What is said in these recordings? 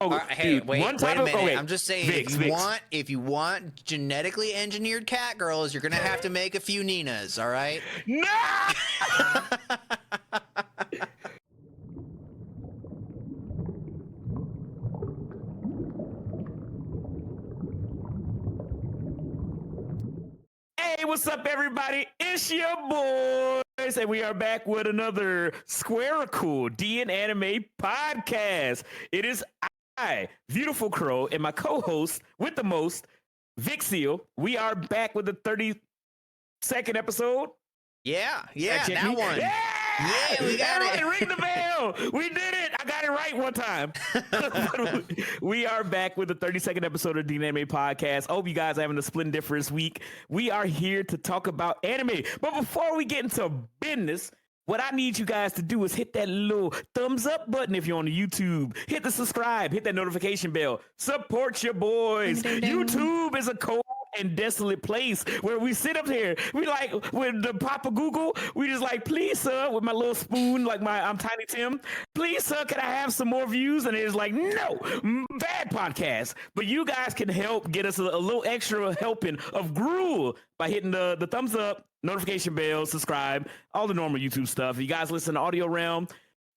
Oh, hey, dude, wait a minute. okay, I'm just saying, if you want genetically engineered cat girls, you're gonna have to make a few Ninas. All right? No! Hey, what's up, everybody? It's your boys, and we are back with another Squarical DNAnime podcast. It is I, Beautiful Crow, and my co-host with the most, Vic Seal. We are back with the 32nd episode. Yeah, that one. Yeah, we got it. Ring the bell. We did it. I got it right one time. We are back with the 32nd episode of DNAnime podcast. I hope you guys are having a splendiferous week. We are here to talk about anime. But before we get into business, what I need you guys to do is hit that little thumbs up button if you're on YouTube. Hit the subscribe. Hit that notification bell. Support your boys. Ding, ding, ding. YouTube is a cold and desolate place where we sit up here. We like with the Papa Google. We just like, please, sir, with my little spoon, like I'm Tiny Tim. Please, sir, can I have some more views? And it's like, no, bad podcast. But you guys can help get us a little extra helping of gruel by hitting the thumbs up, notification bell, subscribe, all the normal YouTube stuff. If you guys listen to Audio Realm,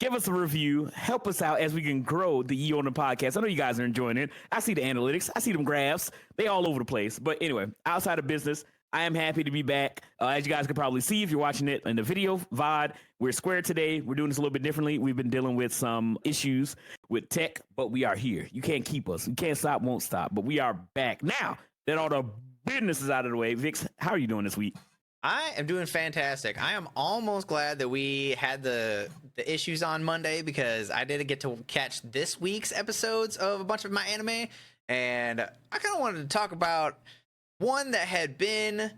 give us a review. Help us out as we can grow the E on the podcast. I know you guys are enjoying it. I see the analytics. I see them graphs. They all over the place. But anyway, outside of business, I am happy to be back. As you guys can probably see if you're watching it in the video, VOD, we're square today. We're doing this a little bit differently. We've been dealing with some issues with tech, but we are here. You can't keep us. You can't stop, won't stop. But we are back. Now that all the business is out of the way, Vix, how are you doing this week? I am doing fantastic. I am almost glad that we had the issues on Monday because I didn't get to catch this week's episodes of a bunch of my anime, and I kind of wanted to talk about one that had been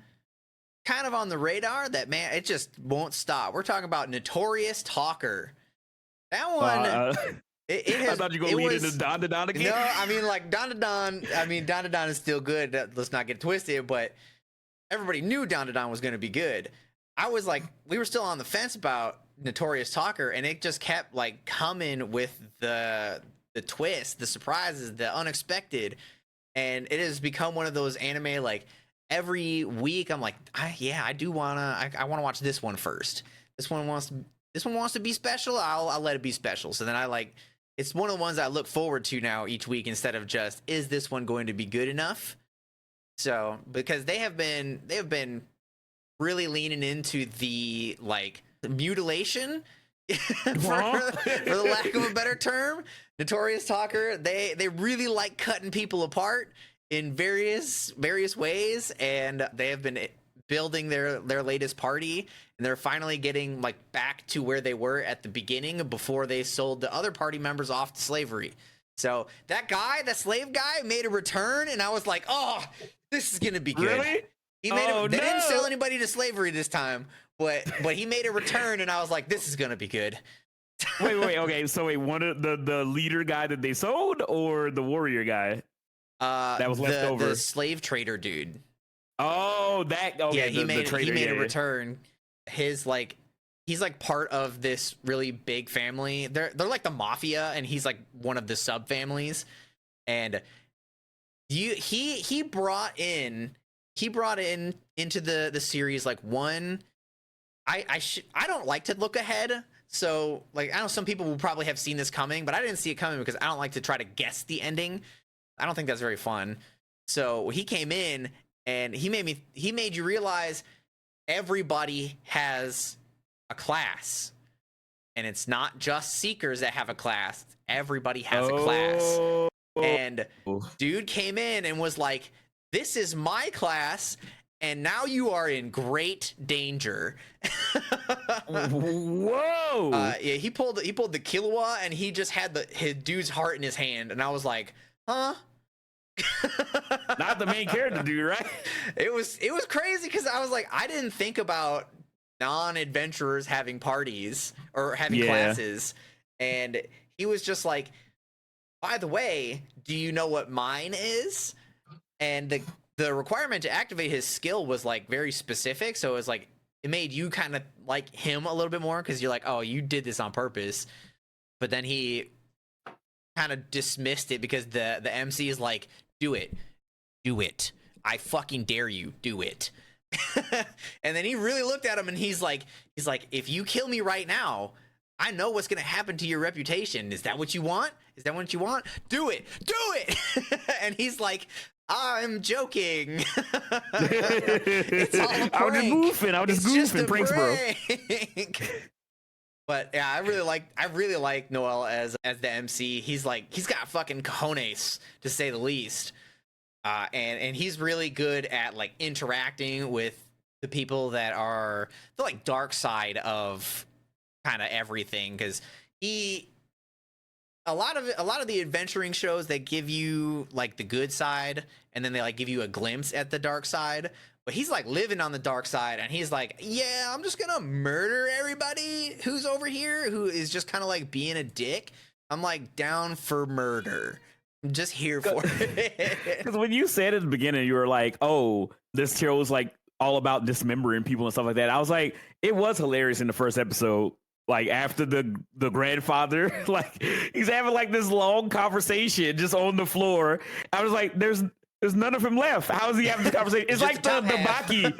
kind of on the radar that, man, it just won't stop. We're talking about Notorious Talker. That one... I thought you were going to lead into Don to Don again. No, I mean, like, Don to Don is still good. Let's not get twisted, but everybody knew Don to Don was going to be good. I was like, we were still on the fence about Notorious Talker, and it just kept like coming with the twist, the surprises, the unexpected, and it has become one of those anime like every week I'm like, I do wanna, I want to watch this one first. This one wants to be special. I'll let it be special. So then I like, it's one of the ones I look forward to now each week instead of just, is this one going to be good enough? So, because they have been really leaning into the like mutilation for the lack of a better term. Notorious Talker, they really like cutting people apart in various ways, and they have been building their latest party, and they're finally getting like back to where they were at the beginning before they sold the other party members off to slavery. So that slave guy made a return, and I was like, oh, this is gonna be good. Really? They didn't sell anybody to slavery this time, but he made a return, and I was like, this is gonna be good. wait, okay. So one of the leader guy that they sold, or the warrior guy that was left over? The slave trader dude. Oh, that okay. Yeah, he trader, made a return. He's like part of this really big family. They're like the mafia, and he's like one of the sub families. And he brought in into the series like one. I don't like to look ahead. So like, I know some people will probably have seen this coming, but I didn't see it coming because I don't like to try to guess the ending. I don't think that's very fun. So he came in and he made you realize everybody has a class, and it's not just seekers that have a class. Everybody has a class. And dude came in and was like, this is my class, and now you are in great danger. Whoa. Yeah, he pulled the Killua, and he just had his dude's heart in his hand, and I was like, huh? Not the main character dude, right? It was crazy because I was like, I didn't think about non-adventurers having parties or having classes, and he was just like, by the way, do you know what mine is? And the requirement to activate his skill was like very specific, so it was like it made you kind of like him a little bit more because you're like, oh, you did this on purpose. But then he kind of dismissed it because the MC is like, do it, I fucking dare you, do it. And then he really looked at him and he's like, if you kill me right now, I know what's gonna happen to your reputation. Is that what you want? Do it. And he's like, I'm joking. It's all a prank. I was just goofing, pranks, bro. But yeah, I really like Noel as the MC. He's got fucking cojones, to say the least. And he's really good at like interacting with the people that are the like dark side of kind of everything, because a lot of the adventuring shows, they give you like the good side and then they like give you a glimpse at the dark side, but he's like living on the dark side and he's like, yeah, I'm just gonna murder everybody who's over here who is just kind of like being a dick. I'm like down for murder. I'm just here for it. Because when you said at the beginning, you were like, oh, this show is like all about dismembering people and stuff like that. I was like, it was hilarious in the first episode. Like after the grandfather, like he's having like this long conversation just on the floor. I was like, there's none of him left. How is he having this conversation? It's like the Baki.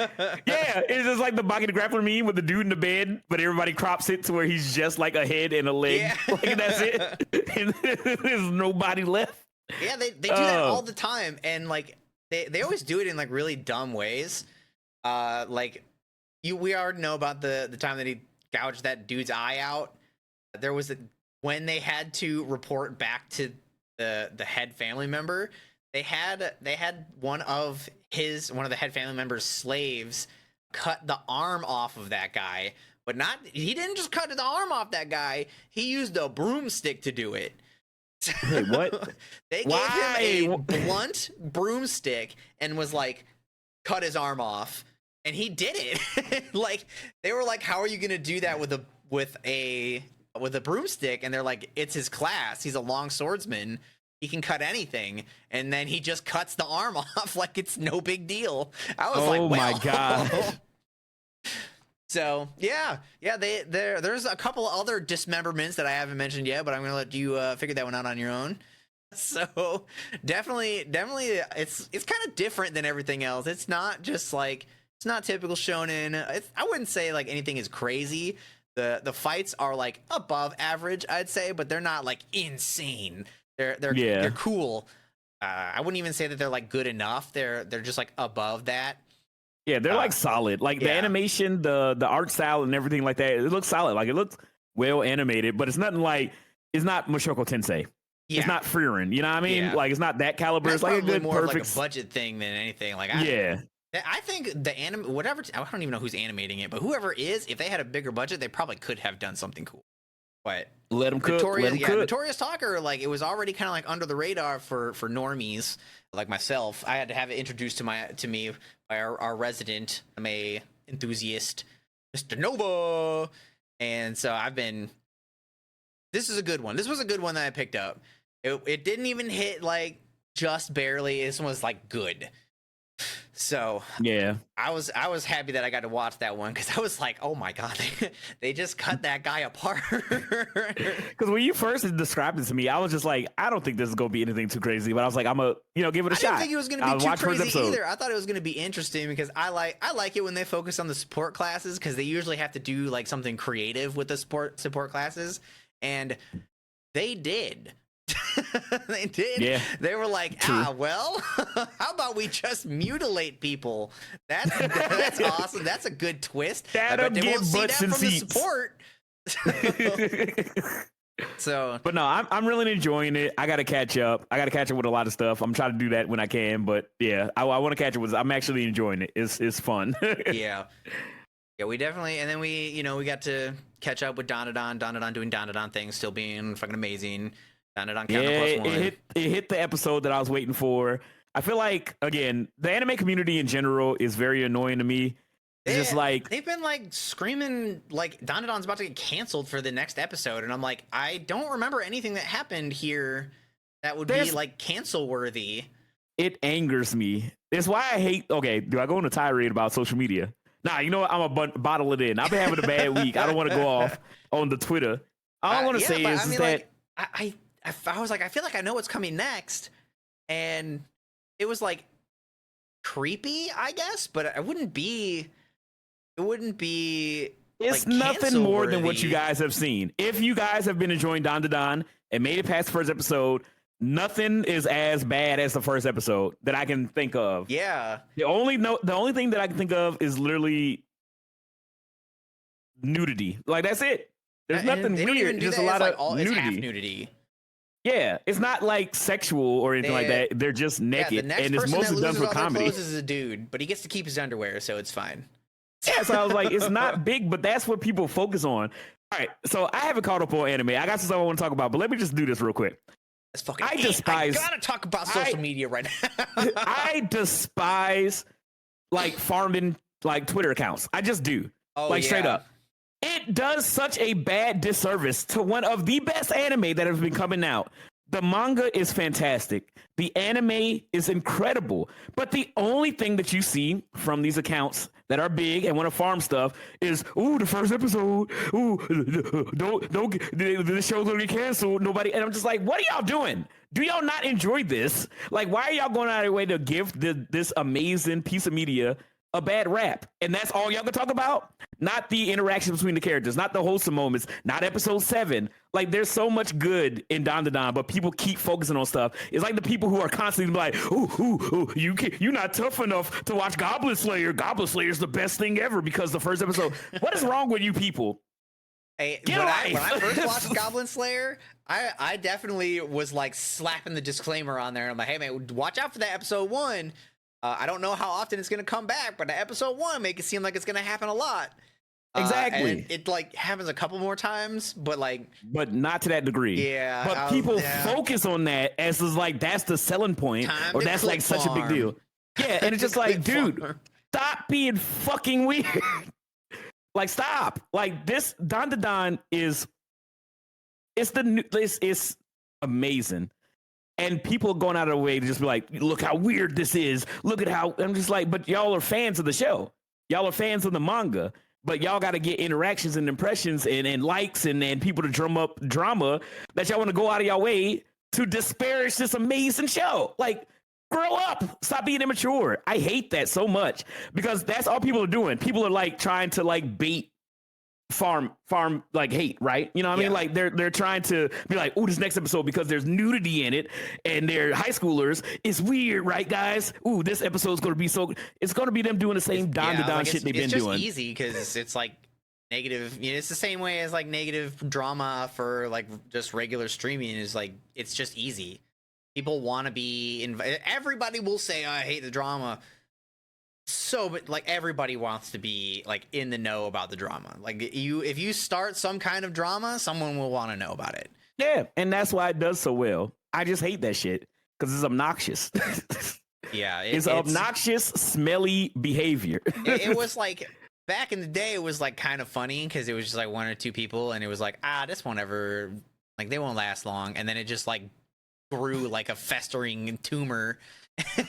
Yeah, it's just like the Baki the Grappler meme with the dude in the bed, but everybody crops it to where he's just like a head and a leg. Yeah. Like that's it. And there's nobody left. Yeah, they do that all the time. And like they always do it in like really dumb ways. Like we already know about the time that he gouged that dude's eye out. There was when they had to report back to the head family member, they had one of the head family member's slaves cut the arm off of that guy, but he didn't just cut the arm off that guy, he used a broomstick to do it. Wait, what? They gave him a blunt broomstick and was like, cut his arm off. And he did it. Like they were like, "How are you gonna do that with a broomstick?" And they're like, "It's his class. He's a long swordsman. He can cut anything." And then he just cuts the arm off like it's no big deal. I was like, "Oh my god!" So yeah. There's a couple of other dismemberments that I haven't mentioned yet, but I'm gonna let you figure that one out on your own. So definitely, it's kind of different than everything else. It's not just like. It's not typical shonen. I wouldn't say like anything is crazy. The fights are like above average, I'd say, but they're not like insane. They're cool. I wouldn't even say that they're like good enough. They're just like above that. Yeah, they're like solid. Like the animation, the art style, and everything like that. It looks solid. Like it looks well animated, but it's nothing like it's not Mushoku Tensei. Yeah. It's not Frieren. You know what I mean? Yeah. Like it's not that caliber. That's it's like a good, more perfect like a budget thing than anything. Like I think the I don't even know who's animating it, but whoever is, if they had a bigger budget, they probably could have done something cool. But let them cook. Notorious Talker, like it was already kind of like under the radar for normies like myself. I had to have it introduced to me by our resident anime enthusiast, Mr. Nova, and so this is a good one. This was a good one that I picked up. It didn't even hit like just barely. This one was like good. So yeah, I was happy that I got to watch that one because I was like, oh my god, they just cut that guy apart. Because when you first described it to me, I was just like, I don't think this is gonna be anything too crazy, but I was like, I'm gonna give it a shot. I didn't think it was gonna be too crazy either. I thought it was gonna be interesting because I like it when they focus on the support classes because they usually have to do like something creative with the support classes, and they did. They did. Yeah. They were like, well, how about we just mutilate people? That's awesome. That's a good twist. I bet they won't see that from the support. So, but no, I'm really enjoying it. I gotta catch up. With a lot of stuff. I'm trying to do that when I can, but yeah, I want to catch up with. I'm actually enjoying it. It's fun. Yeah, we definitely. And then we got to catch up with Dandadan doing Dandadan things, still being fucking amazing. It hit the episode that I was waiting for. I feel like, again, the anime community in general is very annoying to me. It's just like they've been like screaming like Dandadan's about to get canceled for the next episode, and I'm like, I don't remember anything that happened here that would be like cancel worthy. It angers me. It's why I hate. Okay, do I go on a tirade about social media? Nah, you know what? I'm gonna bottle it in. I've been having a bad week. I don't want to go off on the Twitter. All I want to say is that. I was like, I feel like I know what's coming next, and it was like creepy, I guess, but it wouldn't be. It's like, nothing more than what cancel-worthy. you guys have seen. If you guys have been enjoying Don to Don and made it past the first episode, nothing is as bad as the first episode that I can think of. Yeah, The only thing that I can think of is literally nudity. Like that's it. There's And nothing they don't weird. even do Just that. a lot It's like of it's half nudity. nudity. Yeah, it's not like sexual or anything like They- that. They're just Yeah, naked, the next and it's person that mostly done loses for all their comedy. clothes is a dude, but he gets to keep his underwear, so it's fine. Yeah, so I was like, it's not big, but that's what people focus on. All right, so I haven't caught up on anime. I got some stuff I want to talk about, but let me just do this real quick. That's fucking. I despise- I gotta talk about social media right now. I despise like farming like Twitter accounts. I just do. Oh, Like straight yeah. up. It does such a bad disservice to one of the best anime that has been coming out. The manga is fantastic. The anime is incredible. But the only thing that you see from these accounts that are big and want to farm stuff is, ooh, the first episode. Ooh, don't get, the show's gonna get canceled. Nobody, and I'm just like, what are y'all doing? Do y'all not enjoy this? Like, why are y'all going out of your way to give this amazing piece of media a bad rap? And that's all y'all can talk about? Not the interaction between the characters, not the wholesome moments, not episode 7. Like, there's so much good in Don to Don, but people keep focusing on stuff. It's like the people who are constantly like, ooh, you're not tough enough to watch Goblin Slayer. Goblin Slayer is the best thing ever because the first episode. What is wrong with you people? Hey, Get when away. I first watched Goblin Slayer, I definitely was like slapping the disclaimer on there. And I'm like, hey man, watch out for that episode 1. I don't know how often it's gonna come back, but the episode 1 make it seem like it's gonna happen a lot. Exactly. And it like happens a couple more times, but like, But not to that degree. Yeah, But people yeah. focus on that as is like that's the selling point, Time or to that's like click such a big farm. deal. Yeah, and it's just like, dude, stop being fucking weird. Like, stop. Like, this Don to Don is it's amazing. And people are going out of their way to just be like, look how weird this is. Look at how I'm just like, but y'all are fans of the show. Y'all are fans of the manga. But y'all got to get interactions and impressions and likes and people to drum up drama that y'all want to go out of y'all way to disparage this amazing show. Like, grow up. Stop being immature. I hate that so much because that's all people are doing. People are like trying to like bait farm like hate, right? You know what I mean? Like they're trying to be like, oh, this next episode because there's nudity in it and they're high schoolers. It's weird, right, guys? Ooh, this episode's gonna be so. It's gonna be them doing the same Don to Don shit they've been doing. It's just easy because it's like negative. You know, it's the same way as like negative drama for like just regular streaming is like it's just easy. People want to be everybody will say, I hate the drama. So, but like everybody wants to be like in the know about the drama. Like if you start some kind of drama, someone will want to know about it. Yeah, and that's why it does so well. I just hate that shit because it's obnoxious. Yeah, it's obnoxious, smelly behavior. It was like back in the day, it was like kind of funny because it was just like 1 or 2 people, and it was like, this won't ever, like they won't last long, and then it just like grew like a festering tumor.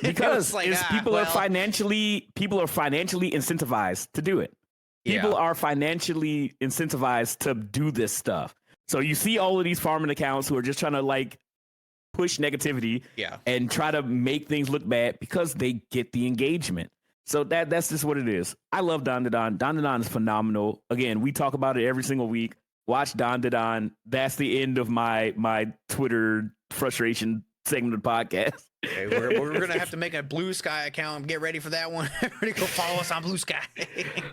Because like, people are financially incentivized to do it. People are financially incentivized to do this stuff. So you see all of these farming accounts who are just trying to like push negativity and try to make things look bad because they get the engagement. So that's just what it is. I love Don to Don. Don to Don is phenomenal. Again, we talk about it every single week. Watch Don to Don. That's the end of my Twitter frustration segment of the podcast. Okay, we're gonna have to make a Blue Sky account. Get ready for that one. Everybody go follow us on Blue Sky.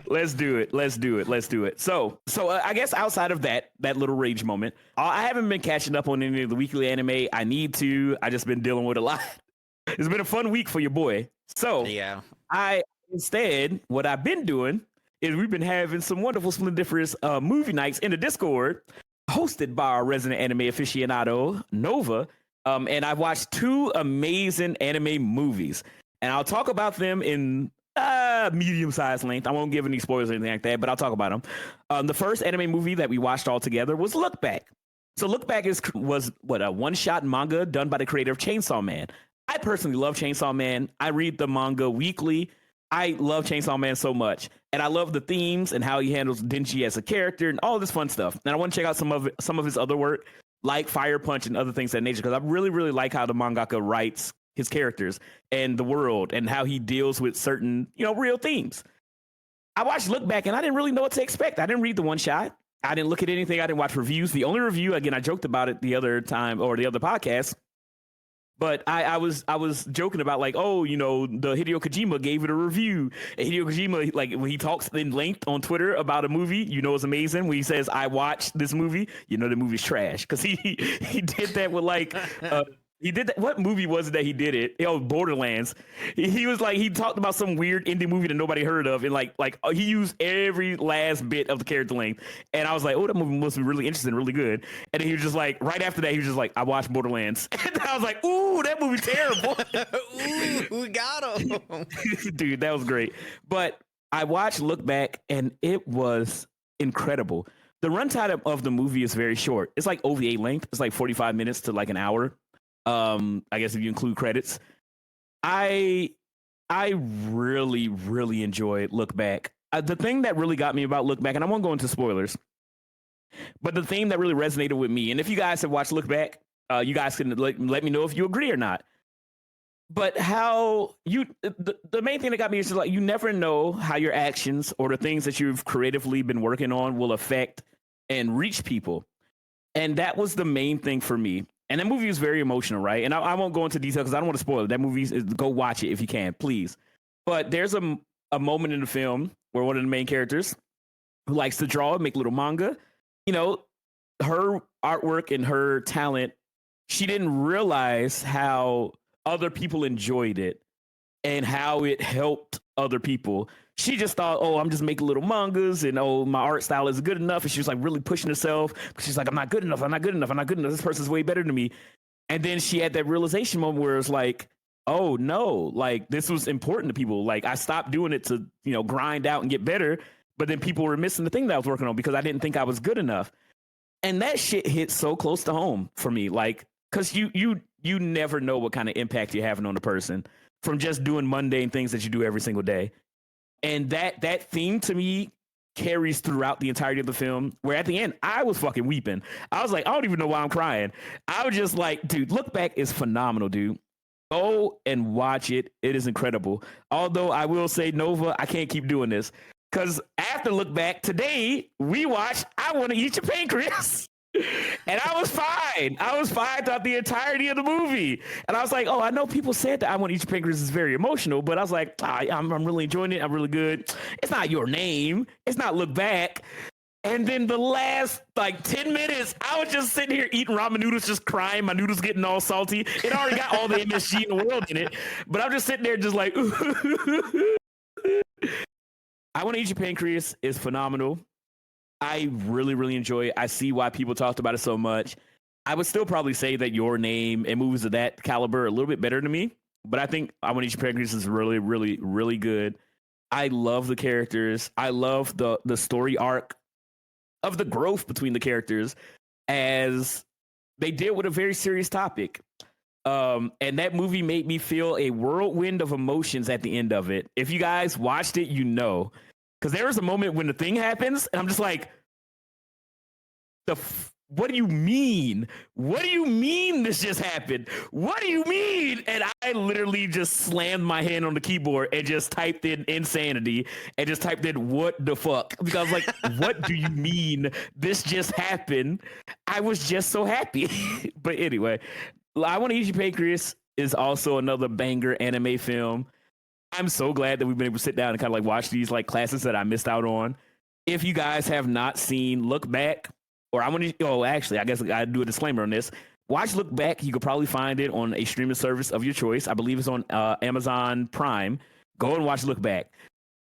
Let's do it. So I guess outside of that little rage moment, I haven't been catching up on any of the weekly anime. I need to. I just been dealing with a lot. It's been a fun week for your boy. So yeah, what I've been doing is we've been having some wonderful splendiferous movie nights in the Discord, hosted by our resident anime aficionado Nova. And I've watched 2 amazing anime movies, and I'll talk about them in medium-sized length. I won't give any spoilers or anything like that, but I'll talk about them. The first anime movie that we watched all together was Look Back. So Look Back was a one-shot manga done by the creator of Chainsaw Man. I personally love Chainsaw Man. I read the manga weekly. I love Chainsaw Man so much, and I love the themes and how he handles Denji as a character and all this fun stuff. And I want to check out some of his other work. like Fire Punch and other things of that nature, because I really, really like how the mangaka writes his characters and the world and how he deals with certain, real themes. I watched Look Back and I didn't really know what to expect. I didn't read the one shot. I didn't look at anything. I didn't watch reviews. The only review, again, I joked about it the other time or the other podcast, but I was joking about like, oh, the Hideo Kojima gave it a review. And Hideo Kojima, like when he talks in length on Twitter about a movie, it's amazing. When he says, I watched this movie, the movie's trash. Because he did that with like he did that. What movie was it that he did it? Oh, Borderlands. He was like, he talked about some weird indie movie that nobody heard of, and like he used every last bit of the character length. And I was like, oh, that movie must be really interesting, really good. And then he was just like, right after that, he was just like, I watched Borderlands. And I was like, ooh, that movie terrible. Ooh, we got him. Dude, that was great. But I watched Look Back, and it was incredible. The runtime of the movie is very short. It's like OVA length. It's like 45 minutes to like an hour. I guess if you include credits. I really, really enjoyed Look Back. The thing that really got me about Look Back, and I won't go into spoilers, but the thing that really resonated with me, and if you guys have watched Look Back, you guys can let me know if you agree or not. But how the main thing that got me is just like, you never know how your actions or the things that you've creatively been working on will affect and reach people. And that was the main thing for me. And that movie is very emotional, right? And I won't go into detail because I don't want to spoil it. That movie, go watch it if you can, please. But there's a moment in the film where one of the main characters who likes to draw and make little manga, her artwork and her talent, she didn't realize how other people enjoyed it and how it helped other people. She just thought, oh, I'm just making little mangas and oh, my art style is good enough. And she was like really pushing herself. She's like, I'm not good enough. I'm not good enough. I'm not good enough. This person's way better than me. And then she had that realization moment where it's like, oh no, like this was important to people. Like I stopped doing it to, grind out and get better. But then people were missing the thing that I was working on because I didn't think I was good enough. And that shit hit so close to home for me. Like, cause you never know what kind of impact you're having on a person from just doing mundane things that you do every single day. And that theme to me carries throughout the entirety of the film, where at the end, I was fucking weeping. I was like, I don't even know why I'm crying. I was just like, dude, Look Back is phenomenal, dude. Go and watch it. It is incredible. Although I will say, Nova, I can't keep doing this. Because after Look Back, today, we watched I Want to Eat Your Pancreas. And I was fine. I was fine throughout the entirety of the movie. And I was like, oh, I know people said that I Want to Eat Your Pancreas is very emotional, but I was like, I'm really enjoying it. I'm really good. It's not Your Name. It's not Look Back. And then the last like 10 minutes, I was just sitting here eating ramen noodles, just crying. My noodles getting all salty. It already got all the MSG in the world in it. But I'm just sitting there just like, I Want to Eat Your Pancreas is phenomenal. I really, really enjoy it. I see why people talked about it so much. I would still probably say that Your Name and movies of that caliber are a little bit better to me. But I think I Want to Eat Your Pancreas is really, really, really good. I love the characters. I love the story arc of the growth between the characters as they deal with a very serious topic. And that movie made me feel a whirlwind of emotions at the end of it. If you guys watched it, because there was a moment when the thing happens, and I'm just like, what do you mean? What do you mean this just happened? What do you mean? And I literally just slammed my hand on the keyboard and just typed in insanity and just typed in what the fuck? Because I was like, what do you mean this just happened? I was just so happy. But anyway, I Want to Eat Your Pancreas is also another banger anime film. I'm so glad that we've been able to sit down and kind of like watch these like classics that I missed out on. If you guys have not seen Look Back, or I want to, actually, I guess I gotta do a disclaimer on this. Watch Look Back. You could probably find it on a streaming service of your choice. I believe it's on Amazon Prime. Go and watch Look Back.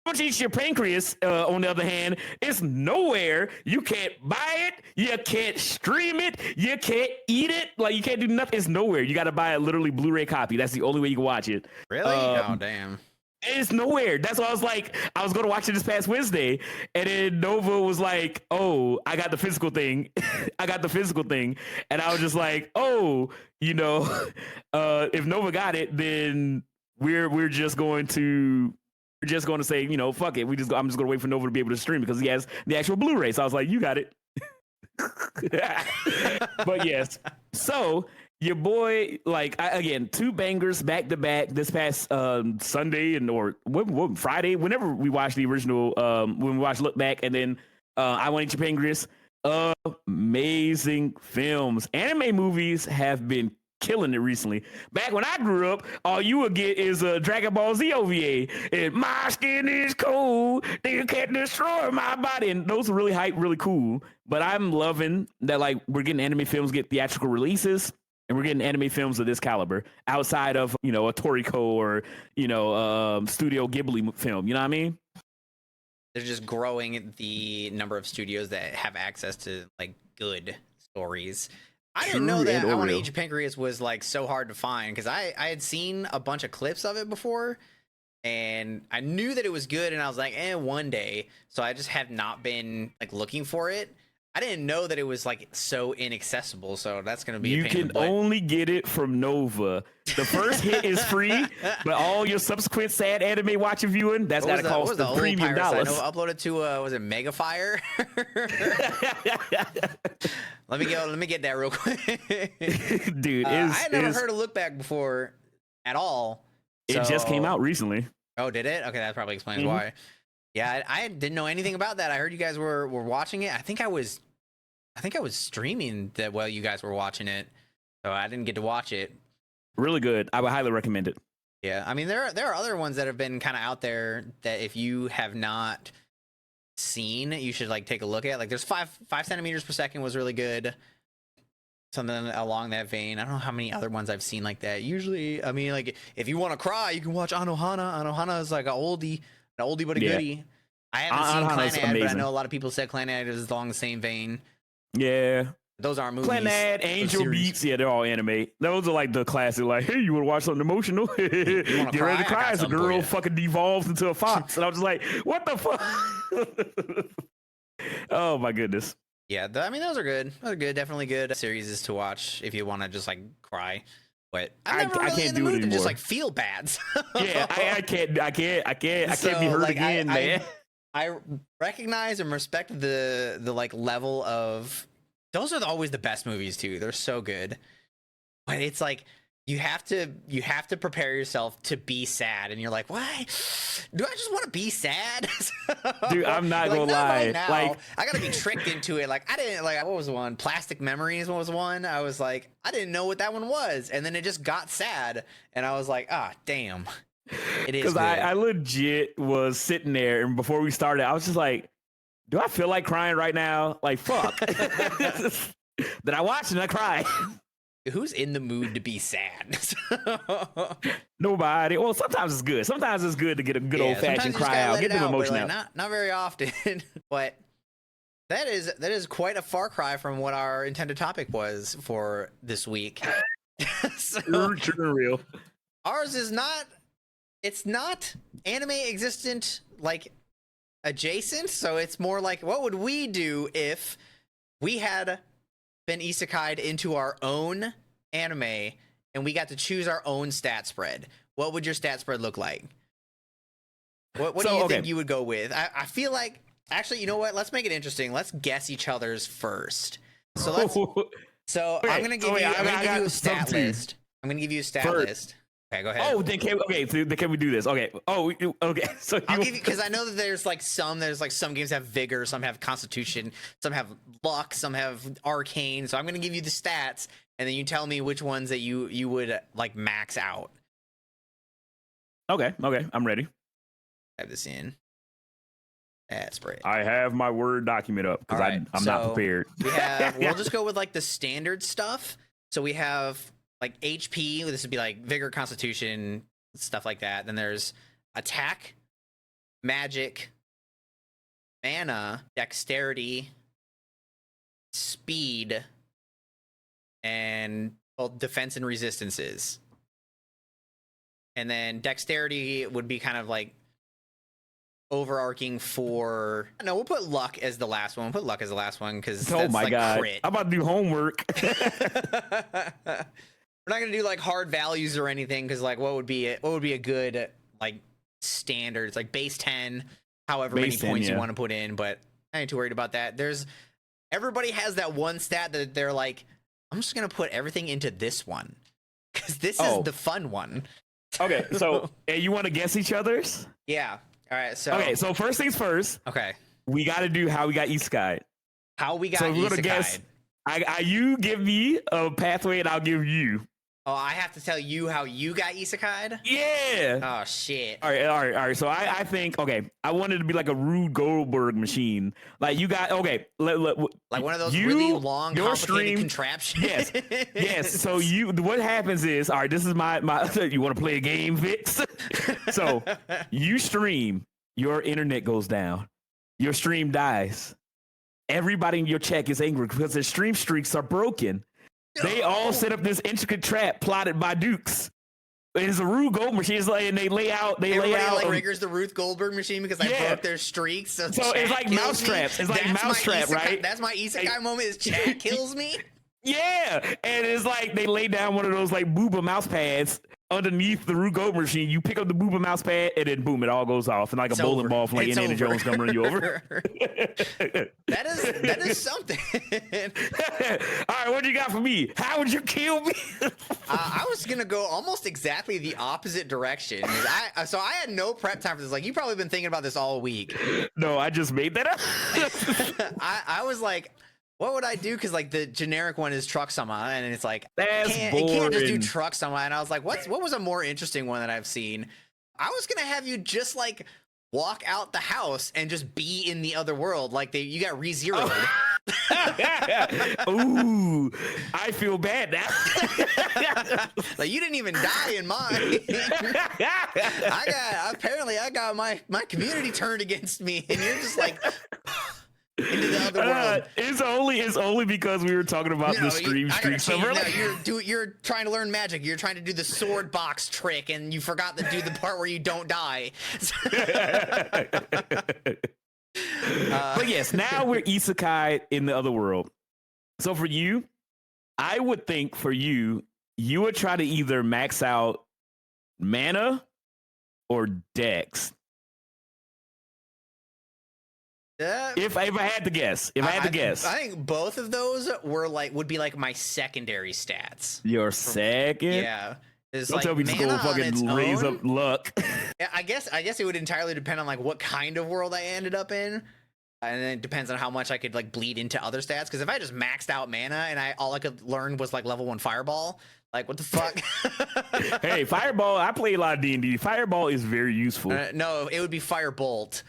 I Want to Eat Your Pancreas, on the other hand, it's nowhere. You can't buy it. You can't stream it. You can't eat it. Like, you can't do nothing. It's nowhere. You got to buy a literally Blu-ray copy. That's the only way you can watch it. Really? Oh, damn. It's nowhere. That's why I was like, I was going to watch it this past Wednesday. And then Nova was like, oh, I got the physical thing. I got the physical thing. And I was just like, oh, if Nova got it, then we're just going to say, fuck it. I'm just going to wait for Nova to be able to stream it because he has the actual Blu-ray. So I was like, you got it. But yes, so your boy, like again, two bangers back to back this past Sunday or Friday, whenever we watched the original, when we watched Look Back, and then I Want to Eat Your Pancreas. Amazing films. Anime movies have been killing it recently. Back when I grew up, all you would get is a Dragon Ball Z OVA. And my skin is cold. They can't destroy my body. And those are really hype, really cool. But I'm loving that like we're getting anime films get theatrical releases. And we're getting anime films of this caliber outside of, a Toriko or, Studio Ghibli film. You know what I mean? They're just growing the number of studios that have access to like good stories. I didn't know that I Want to Eat Your Pancreas was like so hard to find because I had seen a bunch of clips of it before and I knew that it was good and I was like, one day. So I just have not been like looking for it. I didn't know that it was like so inaccessible. So that's going to be a pain You can only get it from Nova. The first hit is free, but all your subsequent sad anime watching viewing, that's got to cost the premium dollars. I know uploaded to was it Megafire? Let me get that real quick. Dude, I had never heard of Look Back before at all. It just came out recently. Oh, did it? Okay, that probably explains why. Yeah, I didn't know anything about that. I heard you guys were watching it. I think I was streaming that while you guys were watching it, so I didn't get to watch it. Really good. I would highly recommend it. Yeah, I mean there are other ones that have been kind of out there that if you have not seen, you should like take a look at. Like there's 5 centimeters per second was really good. Something along that vein. I don't know how many other ones I've seen like that. Usually, I mean, like if you want to cry, you can watch Anohana. Anohana is like an oldie but a goodie. I haven't seen Clanad, but I know a lot of people said Clanad is along the same vein. Yeah. Those aren't movies. Clanad, Angel Beats, yeah, they're all anime. Those are like the classic, like, hey, you want to watch something emotional? Get ready to cry as a girl fucking devolves into a fox. And I was just like, what the fuck? Oh, my goodness. Yeah, I mean, those are good. Those are good. Definitely good series to watch if you want to just like cry. But I'm never really in the mood to just like feel bad. Yeah, I can't be hurt like, again, man. I recognize and respect the like level of those are always the best movies too. They're so good. But it's like you have to prepare yourself to be sad and you're like, why do I just want to be sad? Dude, I'm not like, gonna lie. Right now, like I gotta be tricked into it. Like I didn't like what was the one? Plastic Memories was one. I was like, I didn't know what that one was. And then it just got sad and I was like, damn. It is because I legit was sitting there and before we started, I was just like, do I feel like crying right now? Like fuck. Did I watch and I cry? Who's in the mood to be sad? Nobody. Well, sometimes it's good. Sometimes it's good to get a good old fashioned cry out, get the emotion out. Not very often, but that is quite a far cry from what our intended topic was for this week. So, true, real. Ours is not. It's not anime existent like adjacent. So it's more like what would we do if we had been isekai'd into our own anime and we got to choose our own stat spread. What would your stat spread look like? What do you think you would go with? I feel like actually, you know what? Let's make it interesting. Let's guess each other's first. So I'm gonna give you a stat list. I'm gonna give you a stat list. Okay, go ahead. Oh, then can we do this? Okay. Oh, okay. So I'll give you because I know that there's some games have vigor, some have constitution, some have luck, some have arcane. So I'm gonna give you the stats, and then you tell me which ones that you would like max out. Okay, I'm ready. Type this in. That's great. I have my Word document up because I'm not prepared. We'll just go with like the standard stuff. So we have like HP, this would be like vigor, constitution, stuff like that. Then there's attack, magic, mana, dexterity, speed, and defense and resistances. And then dexterity would be kind of like overarching for we'll put luck as the last one. Because that's like God. Crit. I'm about to do homework. We're not gonna do like hard values or anything because like what would be a good like standard? It's like base 10, however many points you want to put in, but I ain't too worried about that. everybody has that one stat that they're like, I'm just gonna put everything into this one because this is the fun one. Okay, so and you want to guess each other's? Yeah. All right. So Okay, so first things first. Okay. We got to do how we got isekai. How we got so we're isekai. gonna guess. You give me a pathway, and I'll give you. Oh, I have to tell you how you got isekai'd? Yeah. Oh shit. All right. So I think I wanted to be like a Rube Goldberg machine. Like you got like one of those really long, complicated contraptions. Yes. So what happens is, all right. This is my. You want to play a game, Vix? So you stream, your internet goes down, your stream dies. Everybody in your chat is angry because their stream streaks are broken. They all set up this intricate trap plotted by Dukes. It's a Rube Goldberg machine. It's like, and they lay out. Like Rigger's the Ruth Goldberg machine because I broke their streaks. So it's like mousetraps. It's like mousetrap, right? That's my isekai moment. Is chat kills me. Yeah, and it's like they lay down one of those like booba mouse pads underneath the Rube Goldberg machine. You pick up the booba mouse pad, and then boom, it all goes off, and like a bowling ball from like Indiana Jones come run you over. that is something. All right, what do you got for me? How would you kill me? I was gonna go almost exactly the opposite direction. So I had no prep time for this. Like, you've probably been thinking about this all week. No, I just made that up. I was like, what would I do? Because like the generic one is truck sama, and it's like it can't just do truck sama. And I was like, what was a more interesting one that I've seen? I was gonna have you just like walk out the house and just be in the other world, like you got re-zeroed. Ooh, I feel bad now. Like, you didn't even die in mine. I got my community turned against me, and you're just like into the other world. It's only because we were talking about the stream streaks. You're trying to learn magic. You're trying to do the sword box trick, and you forgot to do the part where you don't die. But yes, now we're isekai in the other world. So for you, I would think for you would try to either max out mana or dex. If I had to guess, I think both of those would be like my secondary stats. Your second, yeah. Don't tell me to go fucking raise up luck. Yeah, I guess it would entirely depend on like what kind of world I ended up in, and then it depends on how much I could like bleed into other stats. Because if I just maxed out mana and all I could learn was like level 1 fireball, like what the fuck? Hey, fireball! I play a lot of D&D. Fireball is very useful. No, it would be firebolt.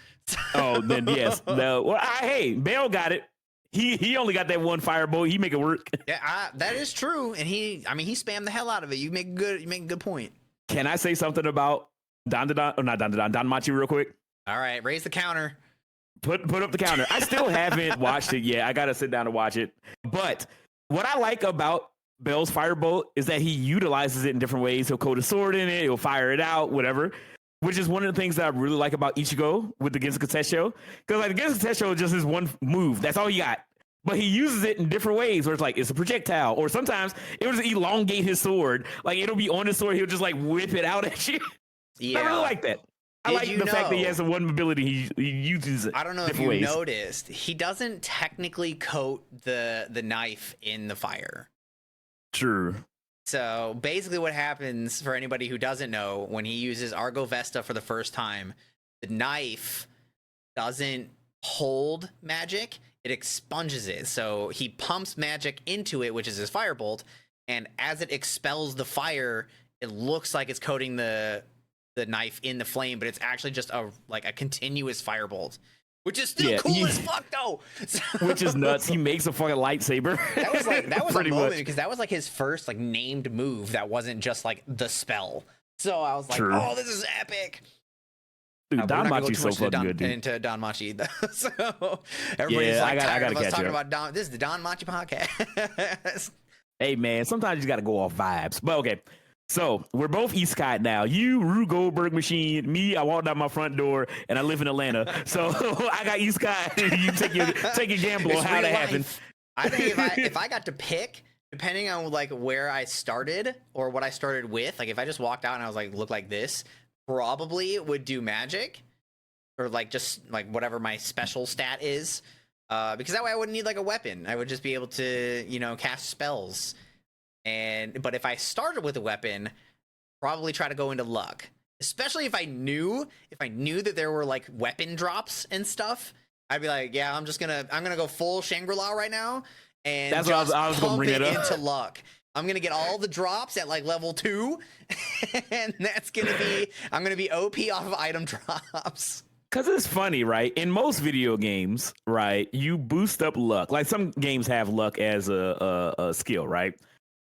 Oh, then yes. No. Well, hey, Bale got it. He only got that one firebolt. He make it work. Yeah, that is true. And he spammed the hell out of it. You make a good point. Can I say something about Danmachi real quick? All right, raise the counter. Put up the counter. I still haven't watched it yet. I gotta sit down and watch it. But what I like about Bell's firebolt is that he utilizes it in different ways. He'll coat a sword in it. He'll fire it out. Whatever. Which is one of the things that I really like about Ichigo with the Gensuke Tessho. Because like the Gensuke Tessho is just his one move. That's all he got. But he uses it in different ways where it's like, it's a projectile. Or sometimes it will just elongate his sword. Like it'll be on his sword. He'll just like whip it out at you. Yeah. I really like that. I like the fact that he has the one ability. He uses it. I don't know if you noticed. He doesn't technically coat the knife in the fire. True. So basically what happens, for anybody who doesn't know, when he uses Argo Vesta for the first time, the knife doesn't hold magic, it expunges it. So he pumps magic into it, which is his firebolt, and as it expels the fire, it looks like it's coating the knife in the flame, but it's actually just a continuous firebolt. Which is still cool as fuck, though. Which is nuts. He makes a fucking lightsaber. That was a moment because that was like his first like named move that wasn't just like the spell. So I was like, oh, this is epic. Dude, Danmachi's so fucking good, dude. Into Danmachi. So everybody's like tired of us talking about Don. This is the Danmachi podcast. Hey man, sometimes you just gotta go off vibes. But okay. So we're both isekai now. You, Rube Goldberg machine. Me, I walked out my front door and I live in Atlanta. So I got isekai. You take your gamble on how that happened. I think if I got to pick, depending on like where I started or what I started with, like if I just walked out and I was like, look like this, probably would do magic or like just like whatever my special stat is. because that way I wouldn't need like a weapon. I would just be able to, cast spells. But if I started with a weapon, probably try to go into luck. Especially if I knew that there were like weapon drops and stuff, I'd be like, yeah, I'm gonna go full Shangri-La right now, and That's just what I was gonna pump bring it it up. into luck. I'm gonna get all the drops at like level 2, and I'm gonna be OP off of item drops. Because it's funny, right? In most video games, right, you boost up luck. Like some games have luck as a skill, right?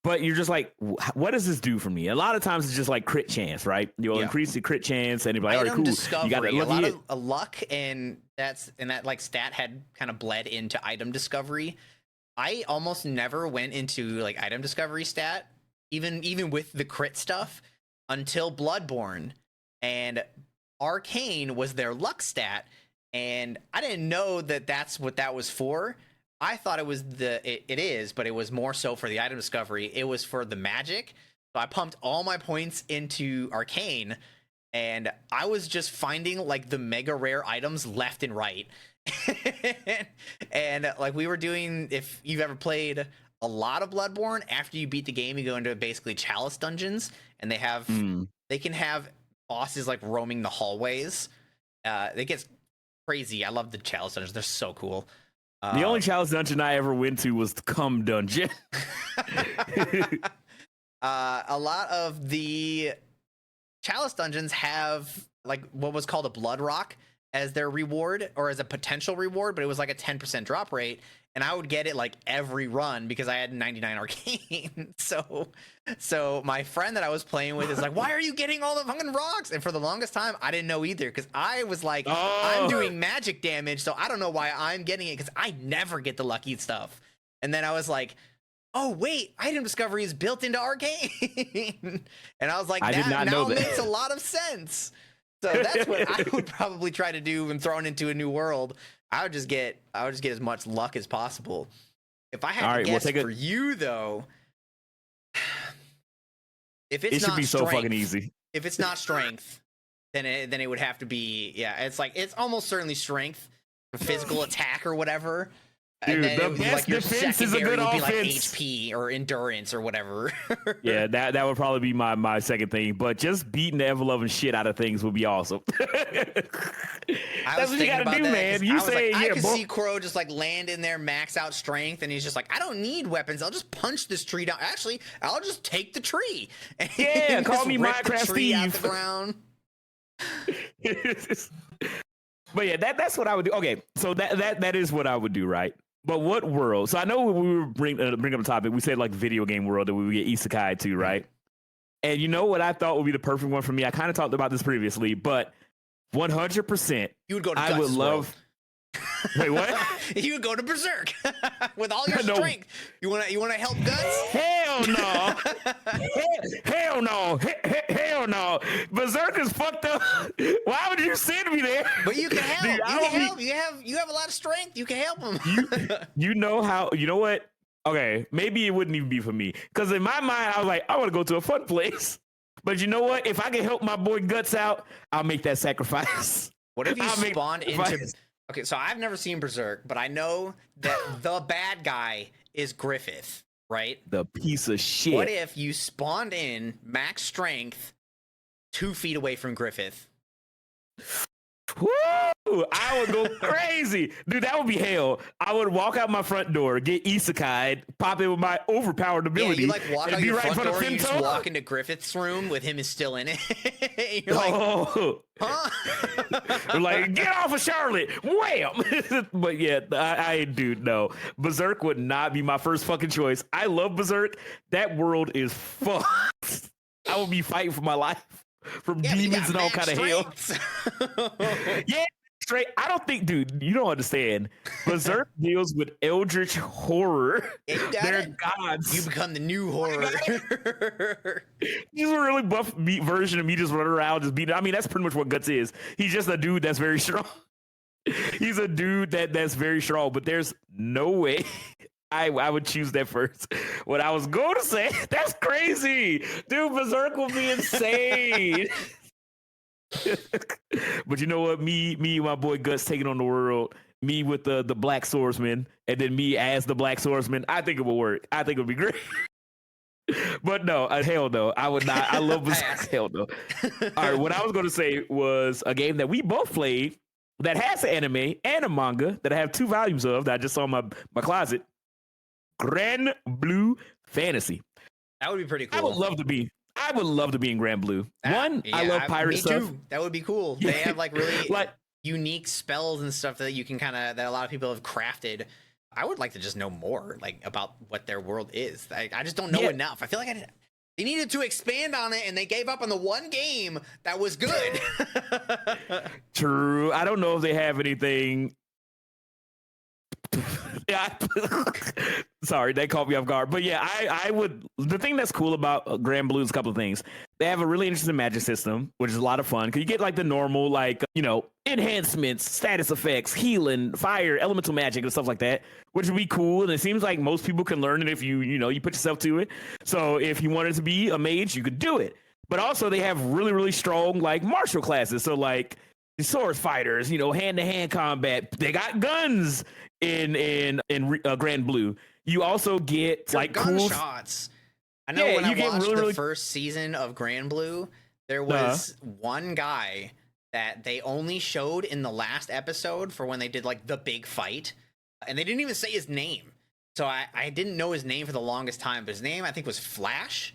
But you're just like, what does this do for me? A lot of times it's just like crit chance, right? You'll increase the crit chance, and you're like, all right, cool. Discovery, you got that a lot hit. of luck, and that like stat had kind of bled into item discovery. I almost never went into like item discovery stat, even with the crit stuff, until Bloodborne, and Arcane was their luck stat, and I didn't know that that's what that was for. I thought it was it is, but it was more so for the item discovery. It was for the magic. So I pumped all my points into Arcane, and I was just finding like the mega rare items left and right. and like we were doing, if you've ever played a lot of Bloodborne, after you beat the game, you go into basically chalice dungeons, and they can have bosses like roaming the hallways. It gets crazy. I love the chalice dungeons. They're so cool. The only chalice dungeon I ever went to was the Cum Dungeon. A lot of the chalice dungeons have like what was called a blood rock as their reward, or as a potential reward, but it was like a 10% drop rate, and I would get it like every run because I had 99 arcane. So my friend that I was playing with is like, why are you getting all the fucking rocks? And for the longest time, I didn't know either, because I was like, I'm doing magic damage, so I don't know why I'm getting it, because I never get the lucky stuff. And then I was like, oh wait, item discovery is built into Arcane. And I was like, I did not know that. Makes a lot of sense. So that's what I would probably try to do when thrown into a new world. I would just get as much luck as possible. If I had to guess for you though, if it's not strength, so fucking easy. If it's not strength, then it would have to be, it's almost certainly strength, physical attack or whatever. Dude, and then the best your defense is a good would be offense. like HP or endurance or whatever. Yeah, that would probably be my second thing. But just beating the ever-loving shit out of things would be awesome. That's what you gotta do, man. You say, I could see Crow just like land in there, max out strength, and he's just like, I don't need weapons. I'll just punch this tree down. Actually, I'll just take the tree. And yeah, call me Minecraft Steve. Out the ground. But yeah, that's what I would do. Okay, so that is what I would do, right? But what world? So I know we were bring up the topic. We said like video game world that we would get isekai to, right? And you know what I thought would be the perfect one for me? I kind of talked about this previously, but 100%. You would go to I would love. Wait, what? You would go to Berserk with all your strength. You want to help Guts? Hell no! Hell no! Hell no! Berserk is fucked up. Why would you send me there? But you can help. Dude, you can help. You have a lot of strength. You can help him. You know how? You know what? Okay, maybe it wouldn't even be for me, because in my mind I was like, I want to go to a fun place. But you know what? If I can help my boy Guts out, I'll make that sacrifice. What if you spawned into? Okay, so I've never seen Berserk, but I know that the bad guy is Griffith, right? The piece of shit. What if you spawned in max strength 2 feet away from Griffith? Woo! I would go crazy. Dude, that would be hell. I would walk out my front door, get isekai'd, pop in with my overpowered ability. Yeah, you like walk out your front door, you just walk into Griffith's room with him is still in it. You're like, huh? Like, get off of Charlotte. Wham! But yeah, I dude, no. Berserk would not be my first fucking choice. I love Berserk. That world is fucked. I would be fighting for my life. From demons and all kind of hell. Yeah, straight. I don't think, dude, you don't understand. Berserk deals with eldritch horror. Yeah, they're gods. You become the new horror. He's a really buff version of me just running around, just beating. I mean, that's pretty much what Guts is. He's just a dude that's very strong. He's a dude that's very strong, but there's no way I would choose that first. What I was going to say, that's crazy. Dude, Berserk will be insane. But you know what? Me and my boy Guts taking on the world, me with the black swordsman, and then me as the black swordsman. I think it would work. I think it would be great. But no, hell no. I would not. I love Berserk. Hell no. All right, what I was going to say was a game that we both played that has an anime and a manga that I have 2 volumes of that I just saw in my closet. Grand Blue Fantasy. That would be pretty cool. I would love to be in Grand Blue. I love pirate stuff. Too. That would be cool. They have like really like unique spells and stuff that you can that a lot of people have crafted. I would like to just know more like about what their world is. I just don't know enough. I feel like they needed to expand on it, and they gave up on the one game that was good. True. I don't know if they have anything. Yeah, sorry, they caught me off guard. But yeah, I would. The thing that's cool about Grand Blue is a couple of things. They have a really interesting magic system, which is a lot of fun. Because you get like the normal, like, enhancements, status effects, healing, fire, elemental magic, and stuff like that, which would be cool. And it seems like most people can learn it if you put yourself to it. So if you wanted to be a mage, you could do it. But also they have really, really strong like martial classes. So like sword fighters, hand-to-hand combat. They got guns in Grand Blue. You also get like gunshots. I know when I watched the first season of Grand Blue, there was one guy that they only showed in the last episode for when they did like the big fight, and they didn't even say his name. So I didn't know his name for the longest time, but his name I think was Flash,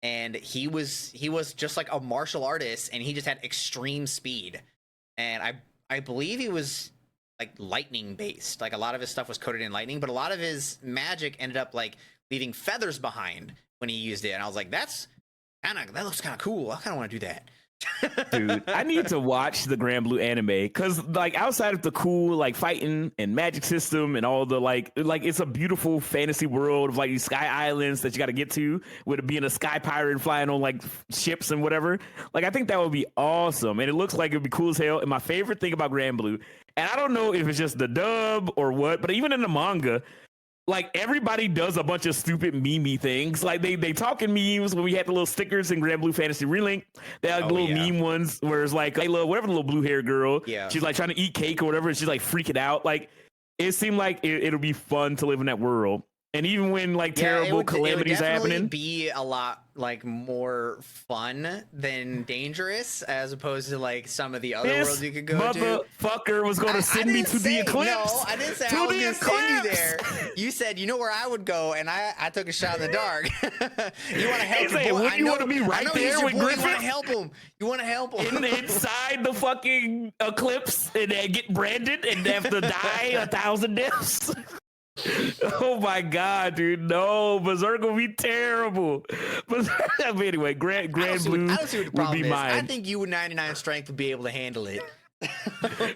and he was just like a martial artist, and he just had extreme speed, and I believe he was like lightning based. Like a lot of his stuff was coded in lightning, but a lot of his magic ended up like leaving feathers behind when he used it, and I was like, that looks kind of cool. I kind of want to do that. Dude, I need to watch the Grand Blue anime because like outside of the cool like fighting and magic system and all the like it's a beautiful fantasy world of like these sky islands that you got to get to with it being a sky pirate and flying on like ships and whatever. Like I think that would be awesome, and it looks like it'd be cool as hell. And my favorite thing about Grand Blue, and I don't know if it's just the dub or what, but even in the manga, like everybody does a bunch of stupid meme things. Like they talk in memes when we had the little stickers in Grand Blue Fantasy Relink. They had little meme ones where it's like, I love whatever the little blue hair girl. Yeah. She's like trying to eat cake or whatever, and she's like freaking out. Like it seemed like it'll be fun to live in that world. And even when like terrible calamities it would happening, be a lot like more fun than dangerous, as opposed to like some of the other worlds you could go to. Motherfucker was going to send me to the eclipse. No, I didn't say I was going to send you there. You said you know where I would go, and I took a shot in the dark. You want to help your boy? Wouldn't you want to be right there with Griffin? You want to help him. You want to help him inside the fucking eclipse and then get branded and have to die 1,000 deaths. Oh my god, dude! No, Berserk will be terrible. But anyway, Grand Blue I don't see what the problem would be mine. I think you with 99 strength would be able to handle it.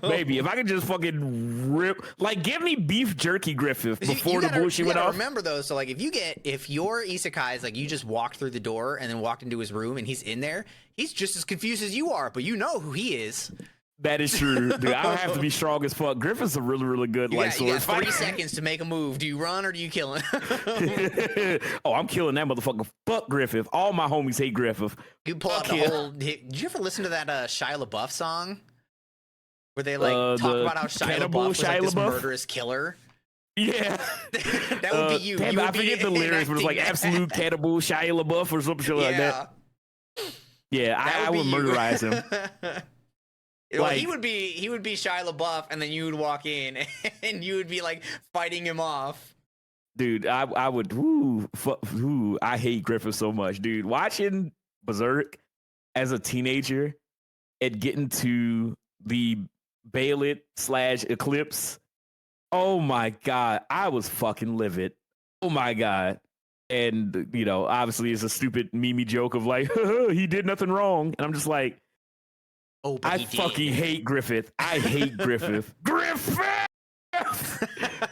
Maybe if I could just fucking rip, like, give me beef jerky Griffith before the bullshit went off. Remember though, so like if your isekai is like you just walked through the door and then walked into his room and he's in there, he's just as confused as you are, but you know who he is. That is true, dude. I don't have to be strong as fuck. Griffith's a really, really good sword fighter. You got 30 seconds to make a move. Do you run or do you kill him? Oh, I'm killing that motherfucker. Fuck Griffith. All my homies hate Griffith. You pull out the whole. Did you ever listen to that Shia LaBeouf song? Where they like talk about how Shia LaBeouf was like this murderous killer. Yeah, that would be you. Damn, I forget the lyrics, but it's like absolute cannibal Shia LaBeouf or something like that. Yeah, I would murderize him. Well, he would be Shia LaBeouf, and then you would walk in, and you would be like fighting him off. Dude, I would. I hate Griffith so much, dude. Watching Berserk as a teenager and getting to the Bayonet / Eclipse. Oh my god, I was fucking livid. Oh my god. And obviously it's a stupid meme joke of like, he did nothing wrong, and I'm just like, oh, I fucking hate Griffith. I hate Griffith. Griffith!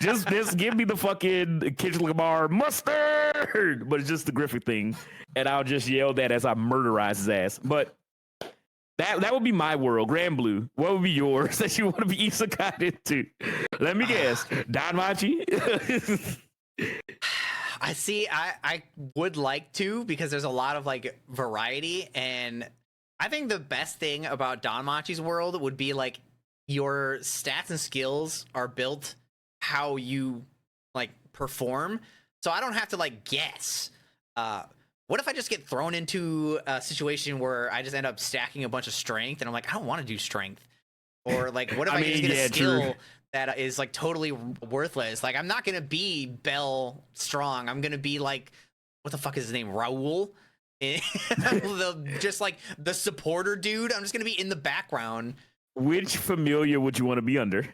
just give me the fucking Kendrick Lamar mustard, but it's just the Griffith thing, and I'll just yell that as I murderize his ass. But that would be my world, Grand Blue. What would be yours that you want to be isekai into? Let me guess, Danmachi. I see. I would like to, because there's a lot of like variety, and I think the best thing about Danmachi's world would be like your stats and skills are built how you like perform. So I don't have to like guess. What if I just get thrown into a situation where I just end up stacking a bunch of strength and I'm like, I don't want to do strength? Or like, what if I just get a skill that is like totally worthless? Like, I'm not gonna be Bell Strong. I'm gonna be like, what the fuck is his name? Raul? Just like the supporter dude. I'm just gonna be in the background. Which familiar would you want to be under?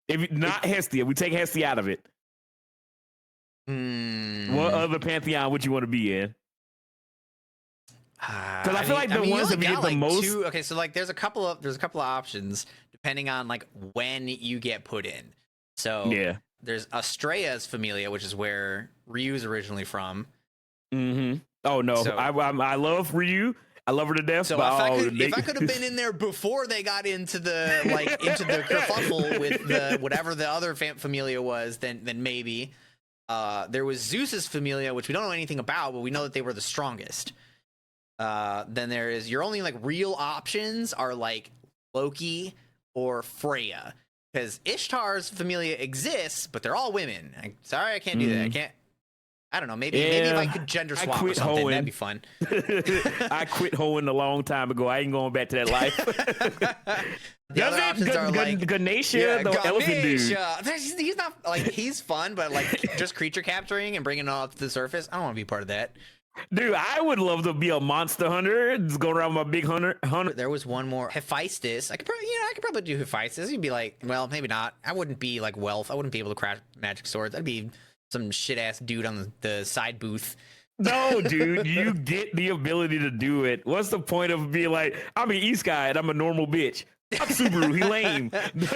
If not Hestia, we take Hestia out of it. What other pantheon would you want to be in? Because I feel like the ones that get the most. Okay, so like there's a couple of options depending on like when you get put in. So yeah, there's Astrea's Familia, which is where Ryu's originally from. Oh no, so, I love Ryu. I love her to death. So if I could have been in there before they got into the like into the kerfuffle with the whatever the other Familia was, then maybe. There was Zeus's Familia, which we don't know anything about, but we know that they were the strongest. Then there is your only like real options are like Loki or Freya, because Ishtar's Familia exists, but they're all women. Sorry, I can't do that. I can't. I don't know. Maybe if I could gender swap or something, that'd be fun. I quit hoeing a long time ago. I ain't going back to that life. The other options are like Ganesha, the elephant dude. He's not like he's fun, but like just creature capturing and bringing it all up to the surface. I don't want to be part of that. Dude, I would love to be a monster hunter. Just going around with my big hunter. There was one more, Hephaestus. I could probably do Hephaestus. You'd be like, well, maybe not. I wouldn't be like Wealth. I wouldn't be able to craft magic swords. I'd be some shit ass dude on the side booth. No, dude, you get the ability to do it. What's the point of being like, I'm an East guy and I'm a normal bitch? Fuck Subaru, he lame.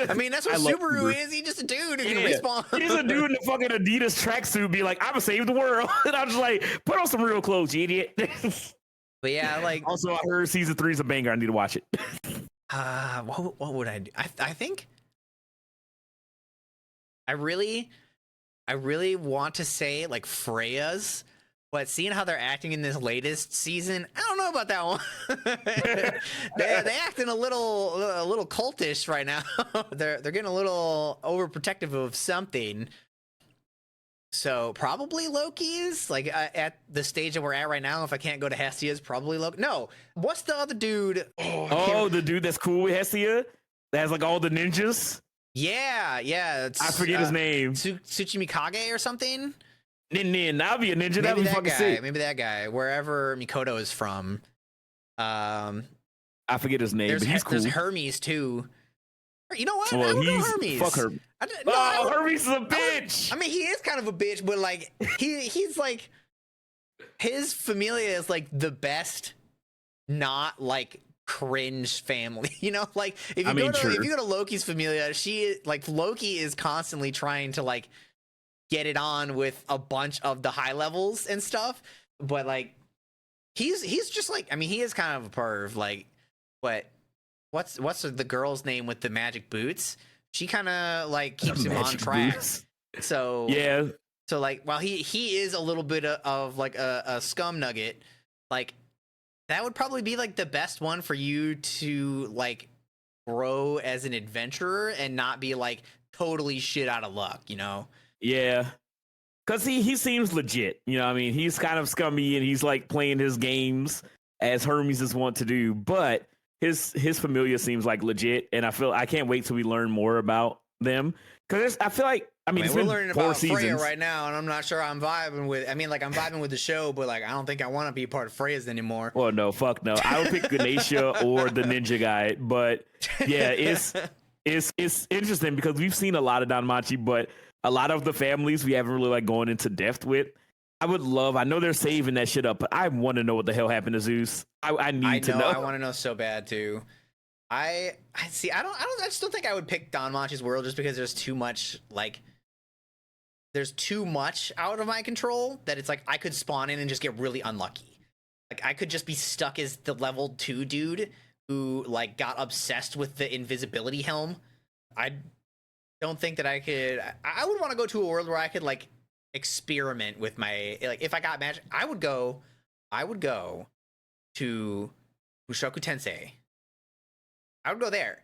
I mean, that's what Subaru is. He's just a dude who can respawn. He's a dude in a fucking Adidas tracksuit, be like, I'ma save the world. And I'm just like, put on some real clothes, you idiot. But yeah, like. Also, I heard season 3 is a banger. I need to watch it. What would I do? I think I really want to say like Freya's, but seeing how they're acting in this latest season, I don't know about that one. they acting a little cultish right now. they're getting a little overprotective of something. So probably Loki's like at the stage that we're at right now. If I can't go to Hestia's, probably Loki. No, what's the other dude? Oh, the dude that's cool with Hestia that has like all the ninjas. Yeah. I forget his name. Tsuchimikage or something. Nin. That'll be a ninja. That'll be fucking sick. Maybe that guy. Wherever Mikoto is from. I forget his name, but he's cool. There's Hermes too. You know what? Well, I don't know Hermes. Fuck her. Hermes is a bitch. I mean, he is kind of a bitch, but like he's like his familia is like the best, not like cringe family. You know, like if you go to Loki's familia, Loki is constantly trying to like get it on with a bunch of the high levels and stuff, but like he's just like, I mean, he is kind of a perv, like, but what's the girl's name with the magic boots? She kind of like keeps him on track. Boots. So yeah, so like while he is a little bit of like a scum nugget, like that would probably be like the best one for you to like grow as an adventurer and not be like totally shit out of luck, you know? Yeah. Cause he seems legit, you know what I mean? He's kind of scummy and he's like playing his games as Hermes is wont to do, but his familia seems like legit, and I can't wait till we learn more about them. Cause I feel like, I mean, we're learning about seasons. Freya right now, and I'm not sure I'm vibing with. I mean, like I'm vibing with the show, but like I don't think I want to be part of Freya's anymore. Well, no, fuck no. I would pick Ganesha or the ninja guy, but yeah, it's interesting because we've seen a lot of DNAnime, but a lot of the families we haven't really like gone into depth with. I know they're saving that shit up, but I want to know what the hell happened to Zeus. I need to know. I want to know so bad too. I see. I just don't think I would pick DNAnime's world just because there's too much out of my control that it's like I could spawn in and just get really unlucky. Like I could just be stuck as the level 2 dude who like got obsessed with the invisibility helm. I don't think that I could. I would want to go to a world where I could like experiment with my, like if I got magic, I would go to Mushoku Tensei. I would go there.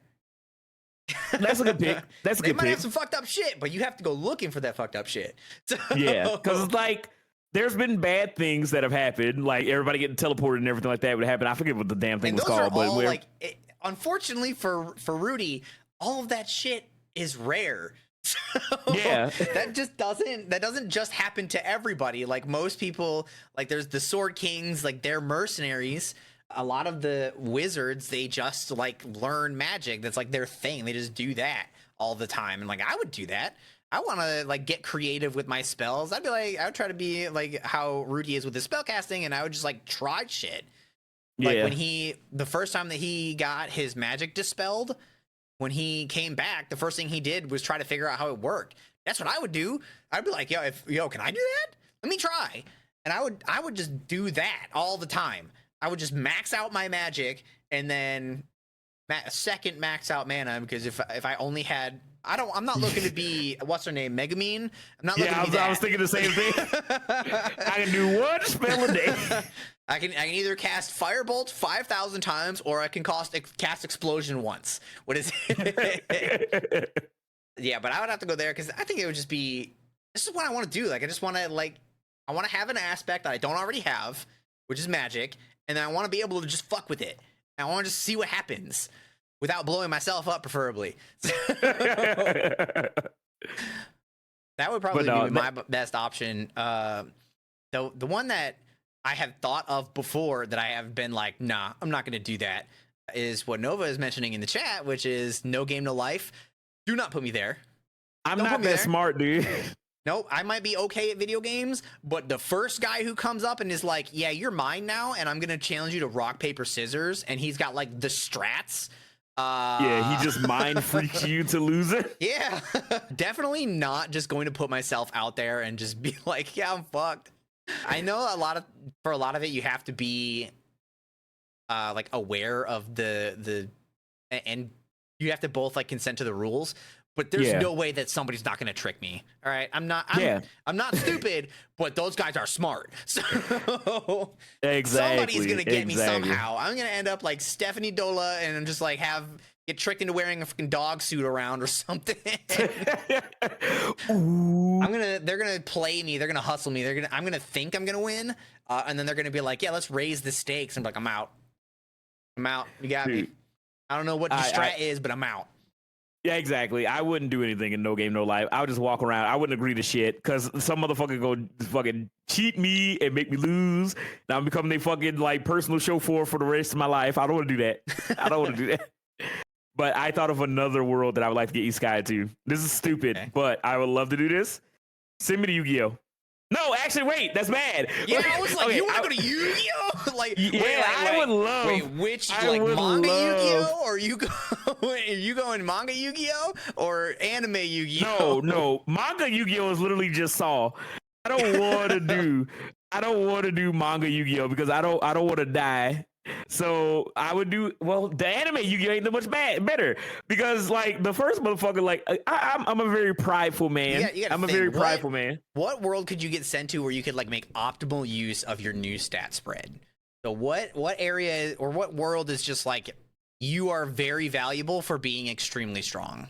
That's a good pick. That's a They good might pick. have some fucked up shit, but you have to go looking for that fucked up shit. So, Yeah, because it's like there's been bad things that have happened, like everybody getting teleported and everything like that would happen. I forget what the damn thing and was those are called, but all like, unfortunately for Rudy, all of that shit is rare. So Yeah. that doesn't just happen to everybody. Like most people, like there's the Sword Kings, like they're mercenaries. A lot of the wizards, they just like learn magic. That's like their thing. They just do that all the time. And like I would do that. I want to like get creative with my spells. I'd be like, I would try to be like how Rudy is with his spell casting, and I would just like try shit. Like yeah. when the first time that he got his magic dispelled, when he came back, the first thing he did was try to figure out how it worked. That's what I would do. I'd be like, yo, can I do that? Let me try. And I would just do that all the time. I would just max out my magic and then second max out mana, because if I only had, I'm not looking to be what's her name, Megumin. I'm not looking to be that. I was thinking the same thing. I can do one spell a day. I can either cast Firebolt 5,000 times, or I can cast Explosion once. What is it? Yeah, but I would have to go there because I think it would just be, this is what I want to do. Like I just want to I want to have an aspect that I don't already have, which is magic, and then I want to be able to just fuck with it. And I want to just see what happens without blowing myself up, preferably. That would probably be my best option. The one that I have thought of before that I have been like, nah, I'm not going to do that, is what Nova is mentioning in the chat, which is No Game No Life. Do not put me there. I'm not that smart, dude. Nope, I might be okay at video games, but the first guy who comes up and is like, yeah, you're mine now, and I'm going to challenge you to rock, paper, scissors, and he's got like the strats. Yeah, he just mind freaks you to lose it. Yeah, definitely not just going to put myself out there and just be like, yeah, I'm fucked. I know for a lot of it, you have to be like aware of the and you have to both like consent to the rules. But there's no way that somebody's not going to trick me. All right, I'm not stupid, but those guys are smart. So somebody's going to get me somehow. I'm going to end up like Stephanie Dola and I'm just like get tricked into wearing a freaking dog suit around or something. They're going to play me. They're going to hustle me. I'm going to think I'm going to win. And then they're going to be like, yeah, let's raise the stakes. I'm like, I'm out. You got me. I don't know what your strat is, but I'm out. Yeah, exactly. I wouldn't do anything in No Game No Life. I would just walk around. I wouldn't agree to shit because some motherfucker go fucking cheat me and make me lose. Now I'm becoming a fucking like personal chauffeur for the rest of my life. I don't want to do that. I don't want to do that. But I thought of another world that I would like to get isekai to. This is stupid, but I would love to do this. Send me to Yu-Gi-Oh! No, actually, wait, that's bad. Yeah, I was like, okay, you want to go to Yu-Gi-Oh? Like, yeah, I would love. Wait, which like manga Yu-Gi-Oh? Or are you going manga Yu-Gi-Oh? Or anime Yu-Gi-Oh? No, manga Yu-Gi-Oh is literally just Saw. I don't want to do manga Yu-Gi-Oh because I don't want to die. So I would do the anime Yu-Gi-Oh ain't that much better because like the first motherfucker, like I'm a very prideful man. I'm a very prideful man. What world could you get sent to where you could like make optimal use of your new stat spread? So what area or what world is just like you are very valuable for being extremely strong?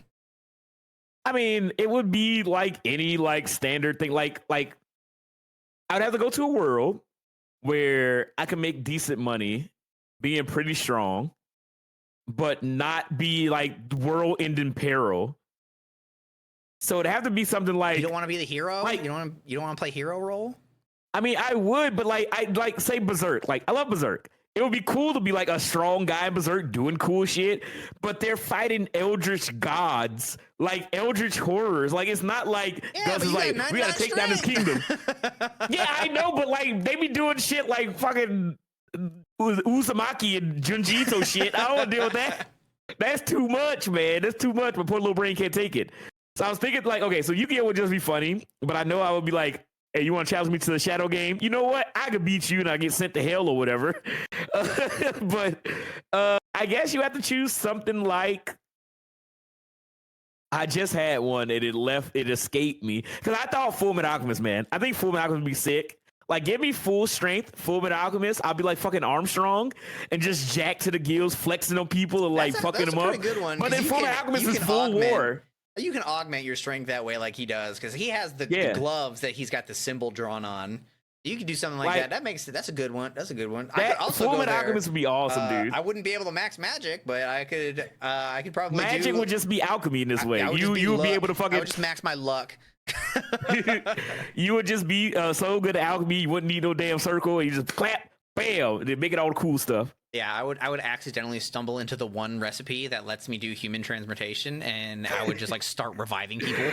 I mean, it would be like any like standard thing. Like I would have to go to a world where I can make decent money, being pretty strong, but not be like world-ending peril. So it'd have to be something like you don't want to be the hero. Like, you don't want to play hero role. I mean, I would, but like I like say Berserk. Like I love Berserk. It would be cool to be like a strong guy in Berserk doing cool shit, but they're fighting eldritch gods, like eldritch horrors. Like it's not like Gus is like we gotta take down this kingdom. Yeah, I know, but like they be doing shit like fucking Uzumaki and Junji Ito shit. I don't want to deal with that. That's too much, man. That's too much. My poor little brain can't take it. So I was thinking like, okay, so Yu-Gi-Oh would just be funny, but I know I would be like, hey, you want to challenge me to the shadow game? You know what? I could beat you and I get sent to hell or whatever. But I guess you have to choose something like. I just had one and it escaped me because I thought Fullmetal Alchemist, man. I think Fullmetal Alchemist would be sick. Like, give me full strength, full metal alchemist. I'll be like fucking Armstrong and just jack to the gills, flexing on people and like fucking them a up. pretty good one. But then full metal alchemist is full augment, war. You can augment your strength that way, like he does, because he has the gloves that he's got the symbol drawn on. You could do something like that. That's a good one. That's a good one. I could also full go metal there. alchemist would be awesome, dude. I wouldn't be able to max magic, but I could probably magic would just be alchemy in this way. You would be able to fucking. I would just max my luck. You would just be so good at alchemy, you wouldn't need no damn circle. You just clap, bam, and then make it all the cool stuff. Yeah, I would accidentally stumble into the one recipe that lets me do human transmutation, and I would just like start reviving people.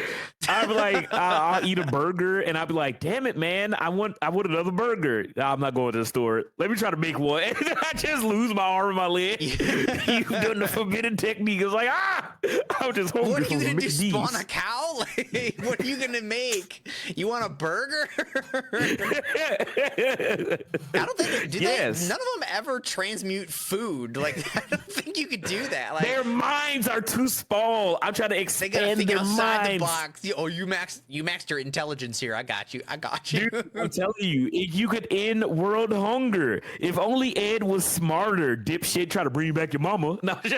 I'd be like, I'll eat a burger, and I'd be like, damn it, man, I want another burger. I'm not going to the store. Let me try to make one. And then I just lose my arm and my leg. You've done the forbidden technique. It's like, I'm just hungry. What are you gonna do? Spawn a cow? Like, what are you gonna make? You want a burger? I don't think none of them ever transmute food. Like, I don't think you could do that. Like, their minds are too small. I'm trying to expand their minds. They gotta think outside the box. Oh, you maxed your intelligence here. I got you. Dude, I'm telling you, if you could end world hunger. If only Ed was smarter, dipshit, try to bring back your mama. No. Would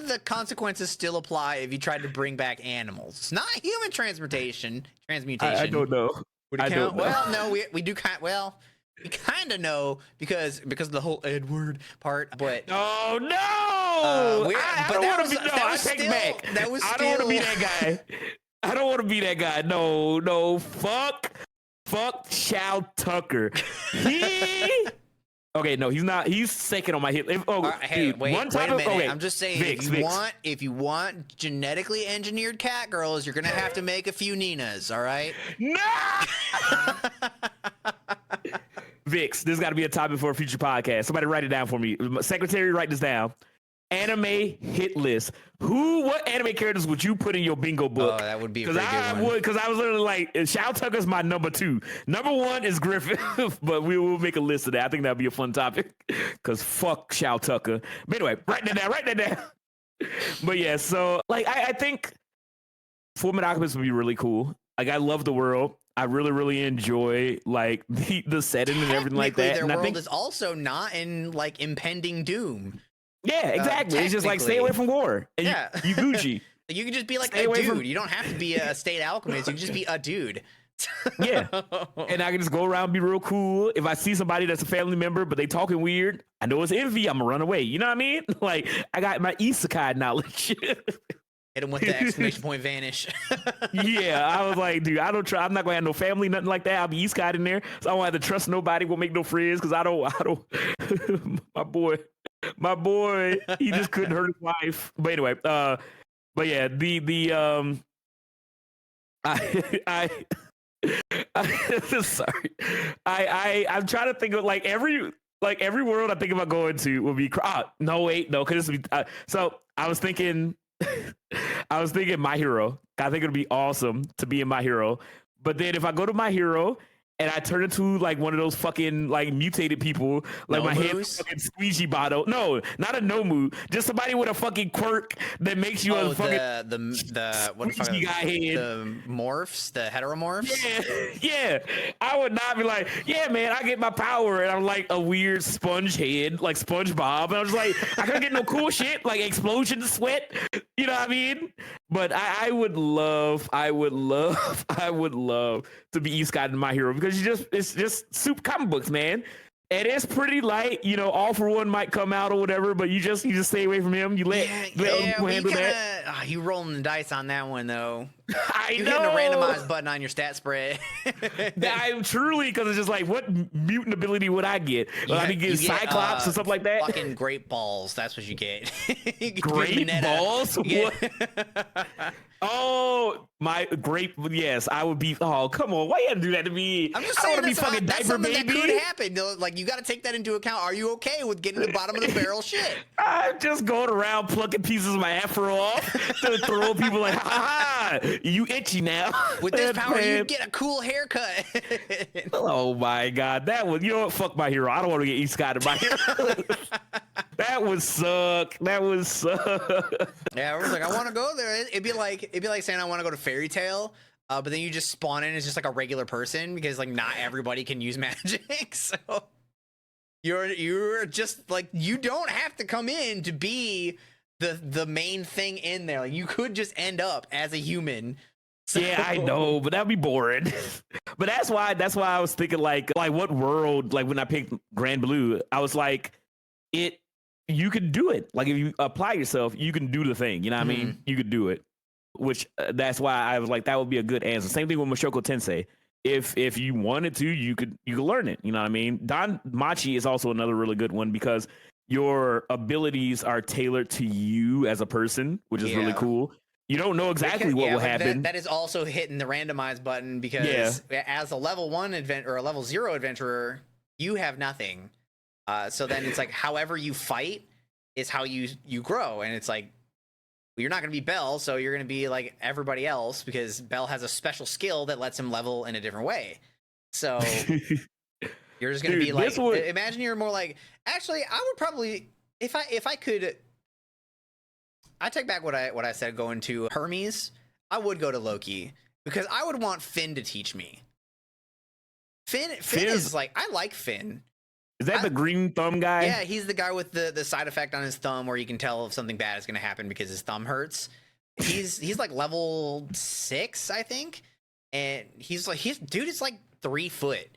the consequences still apply if you tried to bring back animals? Not human transmutation. I don't know. Would it count? Well, no, we do kind. Well, we kind of know because of the whole Edward part. But oh no! I don't want to be. No, I take it back. I don't want to be that guy. I don't want to be that guy. No, fuck Shao Tucker. Okay, no, he's not. He's second on my hit. Hey, wait a minute. Okay. I'm just saying, if you want genetically engineered cat girls, you're gonna have to make a few Ninas. All right? No. Vix, this got to be a topic for a future podcast. Somebody write it down for me. Secretary, write this down. Anime hit list. What anime characters would you put in your bingo book? Oh, that would be a pretty good one. Because I was literally like, Shao Tucker's my number 2. Number 1 is Griffin, but we will make a list of that. I think that'd be a fun topic. Because fuck Shao Tucker. But anyway, write that down. But yeah, so like I think Fullmetal Alchemist would be really cool. Like, I love the world. I really, really enjoy like the setting and everything like that. Their and world is also not in like impending doom. Yeah, exactly. It's just like stay away from war. And you Gucci. You can just be like a dude. You don't have to be a state alchemist. You can just be a dude. Yeah. And I can just go around and be real cool. If I see somebody that's a family member, but they talking weird, I know it's envy. I'm gonna run away. You know what I mean? Like, I got my isekai knowledge. Hit him with the exclamation point vanish. Yeah, I was like, dude, I'm not gonna have no family, nothing like that. I'll be isekai in there, so I won't have to trust nobody. Won't make no friends because I don't. my boy, he just couldn't hurt his wife. But anyway, but yeah, sorry, I'm trying to think of like every world I think about going to will be. No, wait, no, because so I was thinking. My Hero. I think it'd be awesome to be in My Hero. But then if I go to My Hero and I turn into like one of those fucking like mutated people, like my head fucking squeegee bottle. No, not a Nomu. Just somebody with a fucking quirk that makes you a fucking what squeegee guy head. The morphs, the heteromorphs. Yeah. I would not be like, yeah, man, I get my power and I'm like a weird sponge head, like SpongeBob. And I was like, I couldn't get no cool shit, like explosion sweat. You know what I mean? But I would love to be Isekai in My Hero because it's just soup comic books, man. And it's pretty light, you know. All for One might come out or whatever, but you just stay away from him. You let him handle that. You rolling the dice on that one though. You hitting a randomized button on your stat spread. I'm truly, because it's just like, what mutant ability would I get? I mean, get Cyclops or something like that. Fucking great balls. That's what you get. Great balls. What? Oh, my great. Yes, I would be. Oh, come on. Why you gotta do that to me? I'm just saying, I want to be fucking diaper baby. That could happen. Like, you got to take that into account. Are you okay with getting the bottom of the barrel shit? I'm just going around plucking pieces of my afro off to throw people like, ha ha, you itchy now. With this power, you get a cool haircut. Oh my god, that would, you know what? Fuck My Hero. I don't want to get Isekai to My Hero. That would suck. Yeah, I was like, I want to go there. It'd be like saying I want to go to Fairy Tale. but then you just spawn in as just like a regular person because like not everybody can use magic. So you're just like, you don't have to come in to be the main thing in there. Like you could just end up as a human. So, Yeah, I know, but that'd be boring. But that's why I was thinking like what world, like when I picked Grand Blue, I was like, you could do it. Like if you apply yourself, you can do the thing. You know what I mean? You could do it. Which that's why I was like, that would be a good answer. Same thing with Mushoku Tensei. If you wanted to, you could learn it. You know what I mean? Don Machi is also another really good one because your abilities are tailored to you as a person, which is really cool. You don't know exactly what will happen. That is also hitting the randomize button because as a level 1 or a level 0 adventurer, you have nothing. So then it's like however you fight is how you grow, and it's like you're not going to be Bell, so you're going to be like everybody else because Bell has a special skill that lets him level in a different way. So you're just going to be like, imagine you're more like, actually, I would probably, if I could, I take back what I said going to Hermes, I would go to Loki because I would want Finn to teach me. Finn is like, I like Finn. Is that the green thumb guy? Yeah, he's the guy with the side effect on his thumb where you can tell if something bad is going to happen because his thumb hurts. He's like level 6, I think. And he's dude is like 3 foot.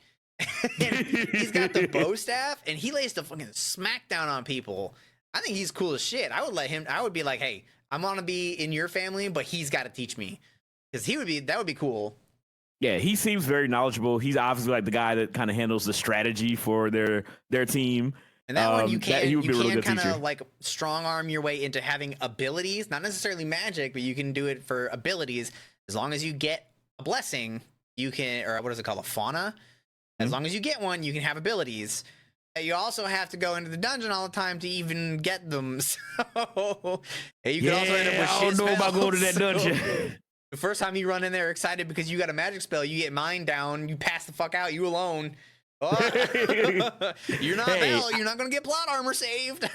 And he's got the bow staff and he lays the fucking smack down on people. I think he's cool as shit. I would be like, hey, I'm gonna be in your family, but he's got to teach me. Because that would be cool. Yeah, he seems very knowledgeable. He's obviously like the guy that kind of handles the strategy for their team. And that one you can kind of like strong arm your way into having abilities, not necessarily magic, but you can do it for abilities. As long as you get a blessing, you can, or what is it called, a fauna? As long as you get one, you can have abilities. You also have to go into the dungeon all the time to even get them. So you can also end up with shit I don't know about going to that dungeon. The first time you run in there excited because you got a magic spell, you get mine down, you pass the fuck out, you alone. Oh, you're not Bell, you're not going to get plot armor saved.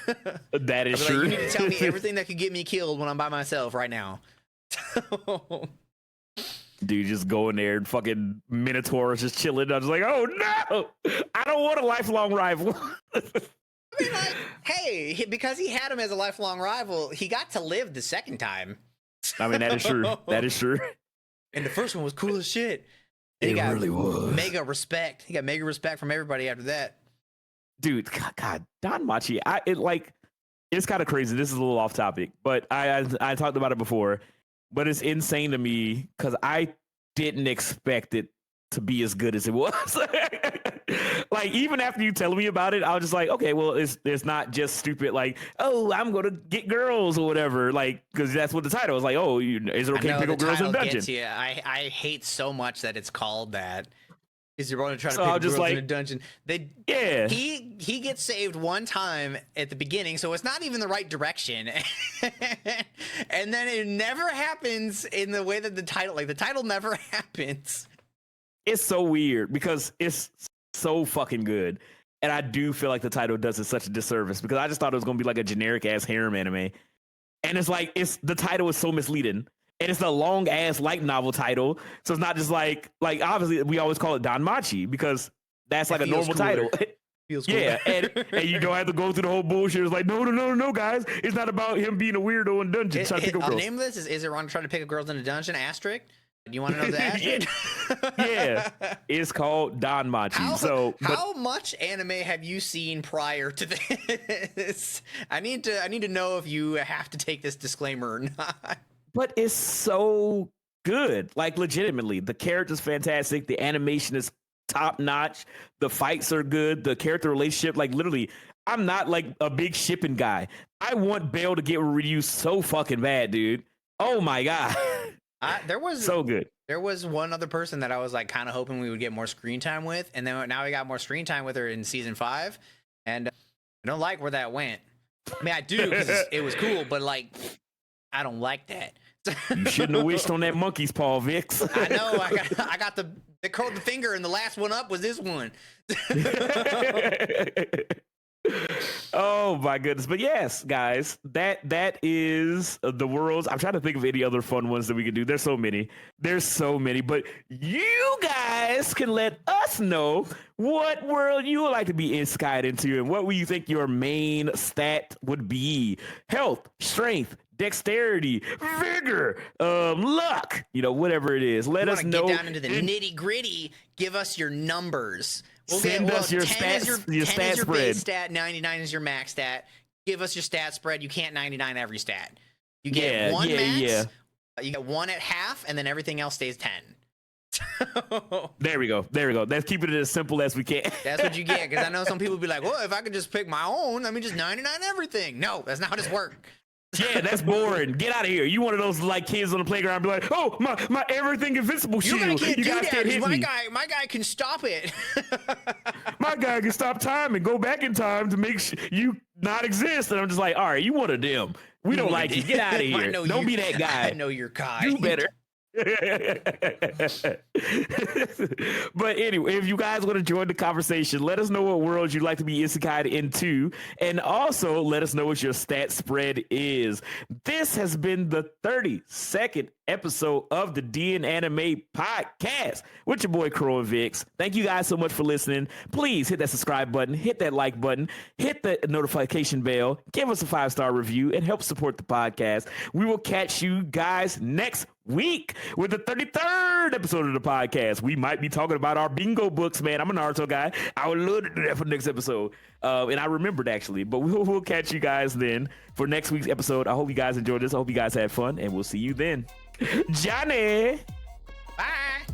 That is true. Like, you need to tell me everything that could get me killed when I'm by myself right now. Dude, just go in there and fucking Minotaurs just chilling. I was like, oh no, I don't want a lifelong rival. I mean, like, hey, because he had him as a lifelong rival, he got to live the second time. I mean, that is true. That is true. And the first one was cool as shit. And it really was. Mega respect. He got mega respect from everybody after that. Dude, God, Don Machi, it's kind of crazy. This is a little off topic, but I talked about it before. But it's insane to me because I didn't expect it to be as good as it was. Like, even after you telling me about it, I was just like, okay, well, it's not just stupid, like, oh, I'm going to get girls or whatever. Like, because that's what the title was like, oh, is it okay to pick up girls in the dungeon? I hate so much that it's called that. Is you're going to try to pick up girls in a dungeon. He gets saved one time at the beginning, so it's not even the right direction. And then it never happens in the way that the title never happens. It's so weird because it's so fucking good. And I do feel like the title does it such a disservice because I just thought it was going to be like a generic ass harem anime. And it's like, the title is so misleading. And it's a long ass light novel title. So it's not just like obviously we always call it Don Machi because that's like a normal title. Feels cool. Yeah. And you don't have to go through the whole bullshit. It's like, no, guys. It's not about him being a weirdo in dungeons. The name of this is it wrong to try to pick up girls in a dungeon? Asterisk? Do you want to know that? Yeah, it's called Don Machi. How much anime have you seen prior to this? I need to know if you have to take this disclaimer or not. But it's so good. Like, legitimately, the character's fantastic. The animation is top notch. The fights are good. The character relationship, like, literally, I'm not like a big shipping guy. I want Bale to get Ryu so fucking bad, dude. Oh my god. There was so good. There was one other person that I was like kind of hoping we would get more screen time with, and then now we got more screen time with her in season 5, and I don't like where that went. I mean, I do because it was cool, but like, I don't like that. You shouldn't have wished on that monkey's paw, Vix. I know. I got the curled the finger, and the last one up was this one. Oh my goodness. But yes, guys, that is the world's. I'm trying to think of any other fun ones that we could do. There's so many. But you guys can let us know what world you would like to be isekai into and what would you think your main stat would be. Health, strength, dexterity, vigor, luck, whatever it is. Let us know. Get down into the nitty gritty. Give us your numbers. Send us your 10 stats, your stat is your spread. base stat, 99 is your max stat. Give us your stat spread. You can't 99 every stat. You get one max. You get one at half, and then everything else stays 10. There we go. Let's keep it as simple as we can. That's what you get, because I know some people be like, well, if I could just pick my own, let me just 99 everything. No, that's not how this works. Yeah, that's boring. Get out of here. You one of those like kids on the playground be like, oh, my everything invincible shield. You guys can't hit me. My guy can stop it. My guy can stop time and go back in time to make you not exist. And I'm just like, all right, you one of them. We don't like you. Get out of here. Don't be that guy. I know your guy. You better. But anyway, if you guys want to join the conversation, let us know what worlds you'd like to be isekai'd into, and also let us know what your stat spread is. This has been the 32nd episode of the DNAnime podcast with your boy Crow and Vix. Thank you guys so much for listening. Please hit that subscribe button, hit that like button, hit the notification bell, give us a 5-star review, and help support the podcast. We will catch you guys next week with the 33rd episode of the podcast. We might be talking about our bingo books, man. I'm a Naruto guy. I would love to do that for the next episode. And I remembered actually, but we'll catch you guys then for next week's episode. I hope you guys enjoyed this. I hope you guys had fun, and we'll see you then. Johnny. Bye.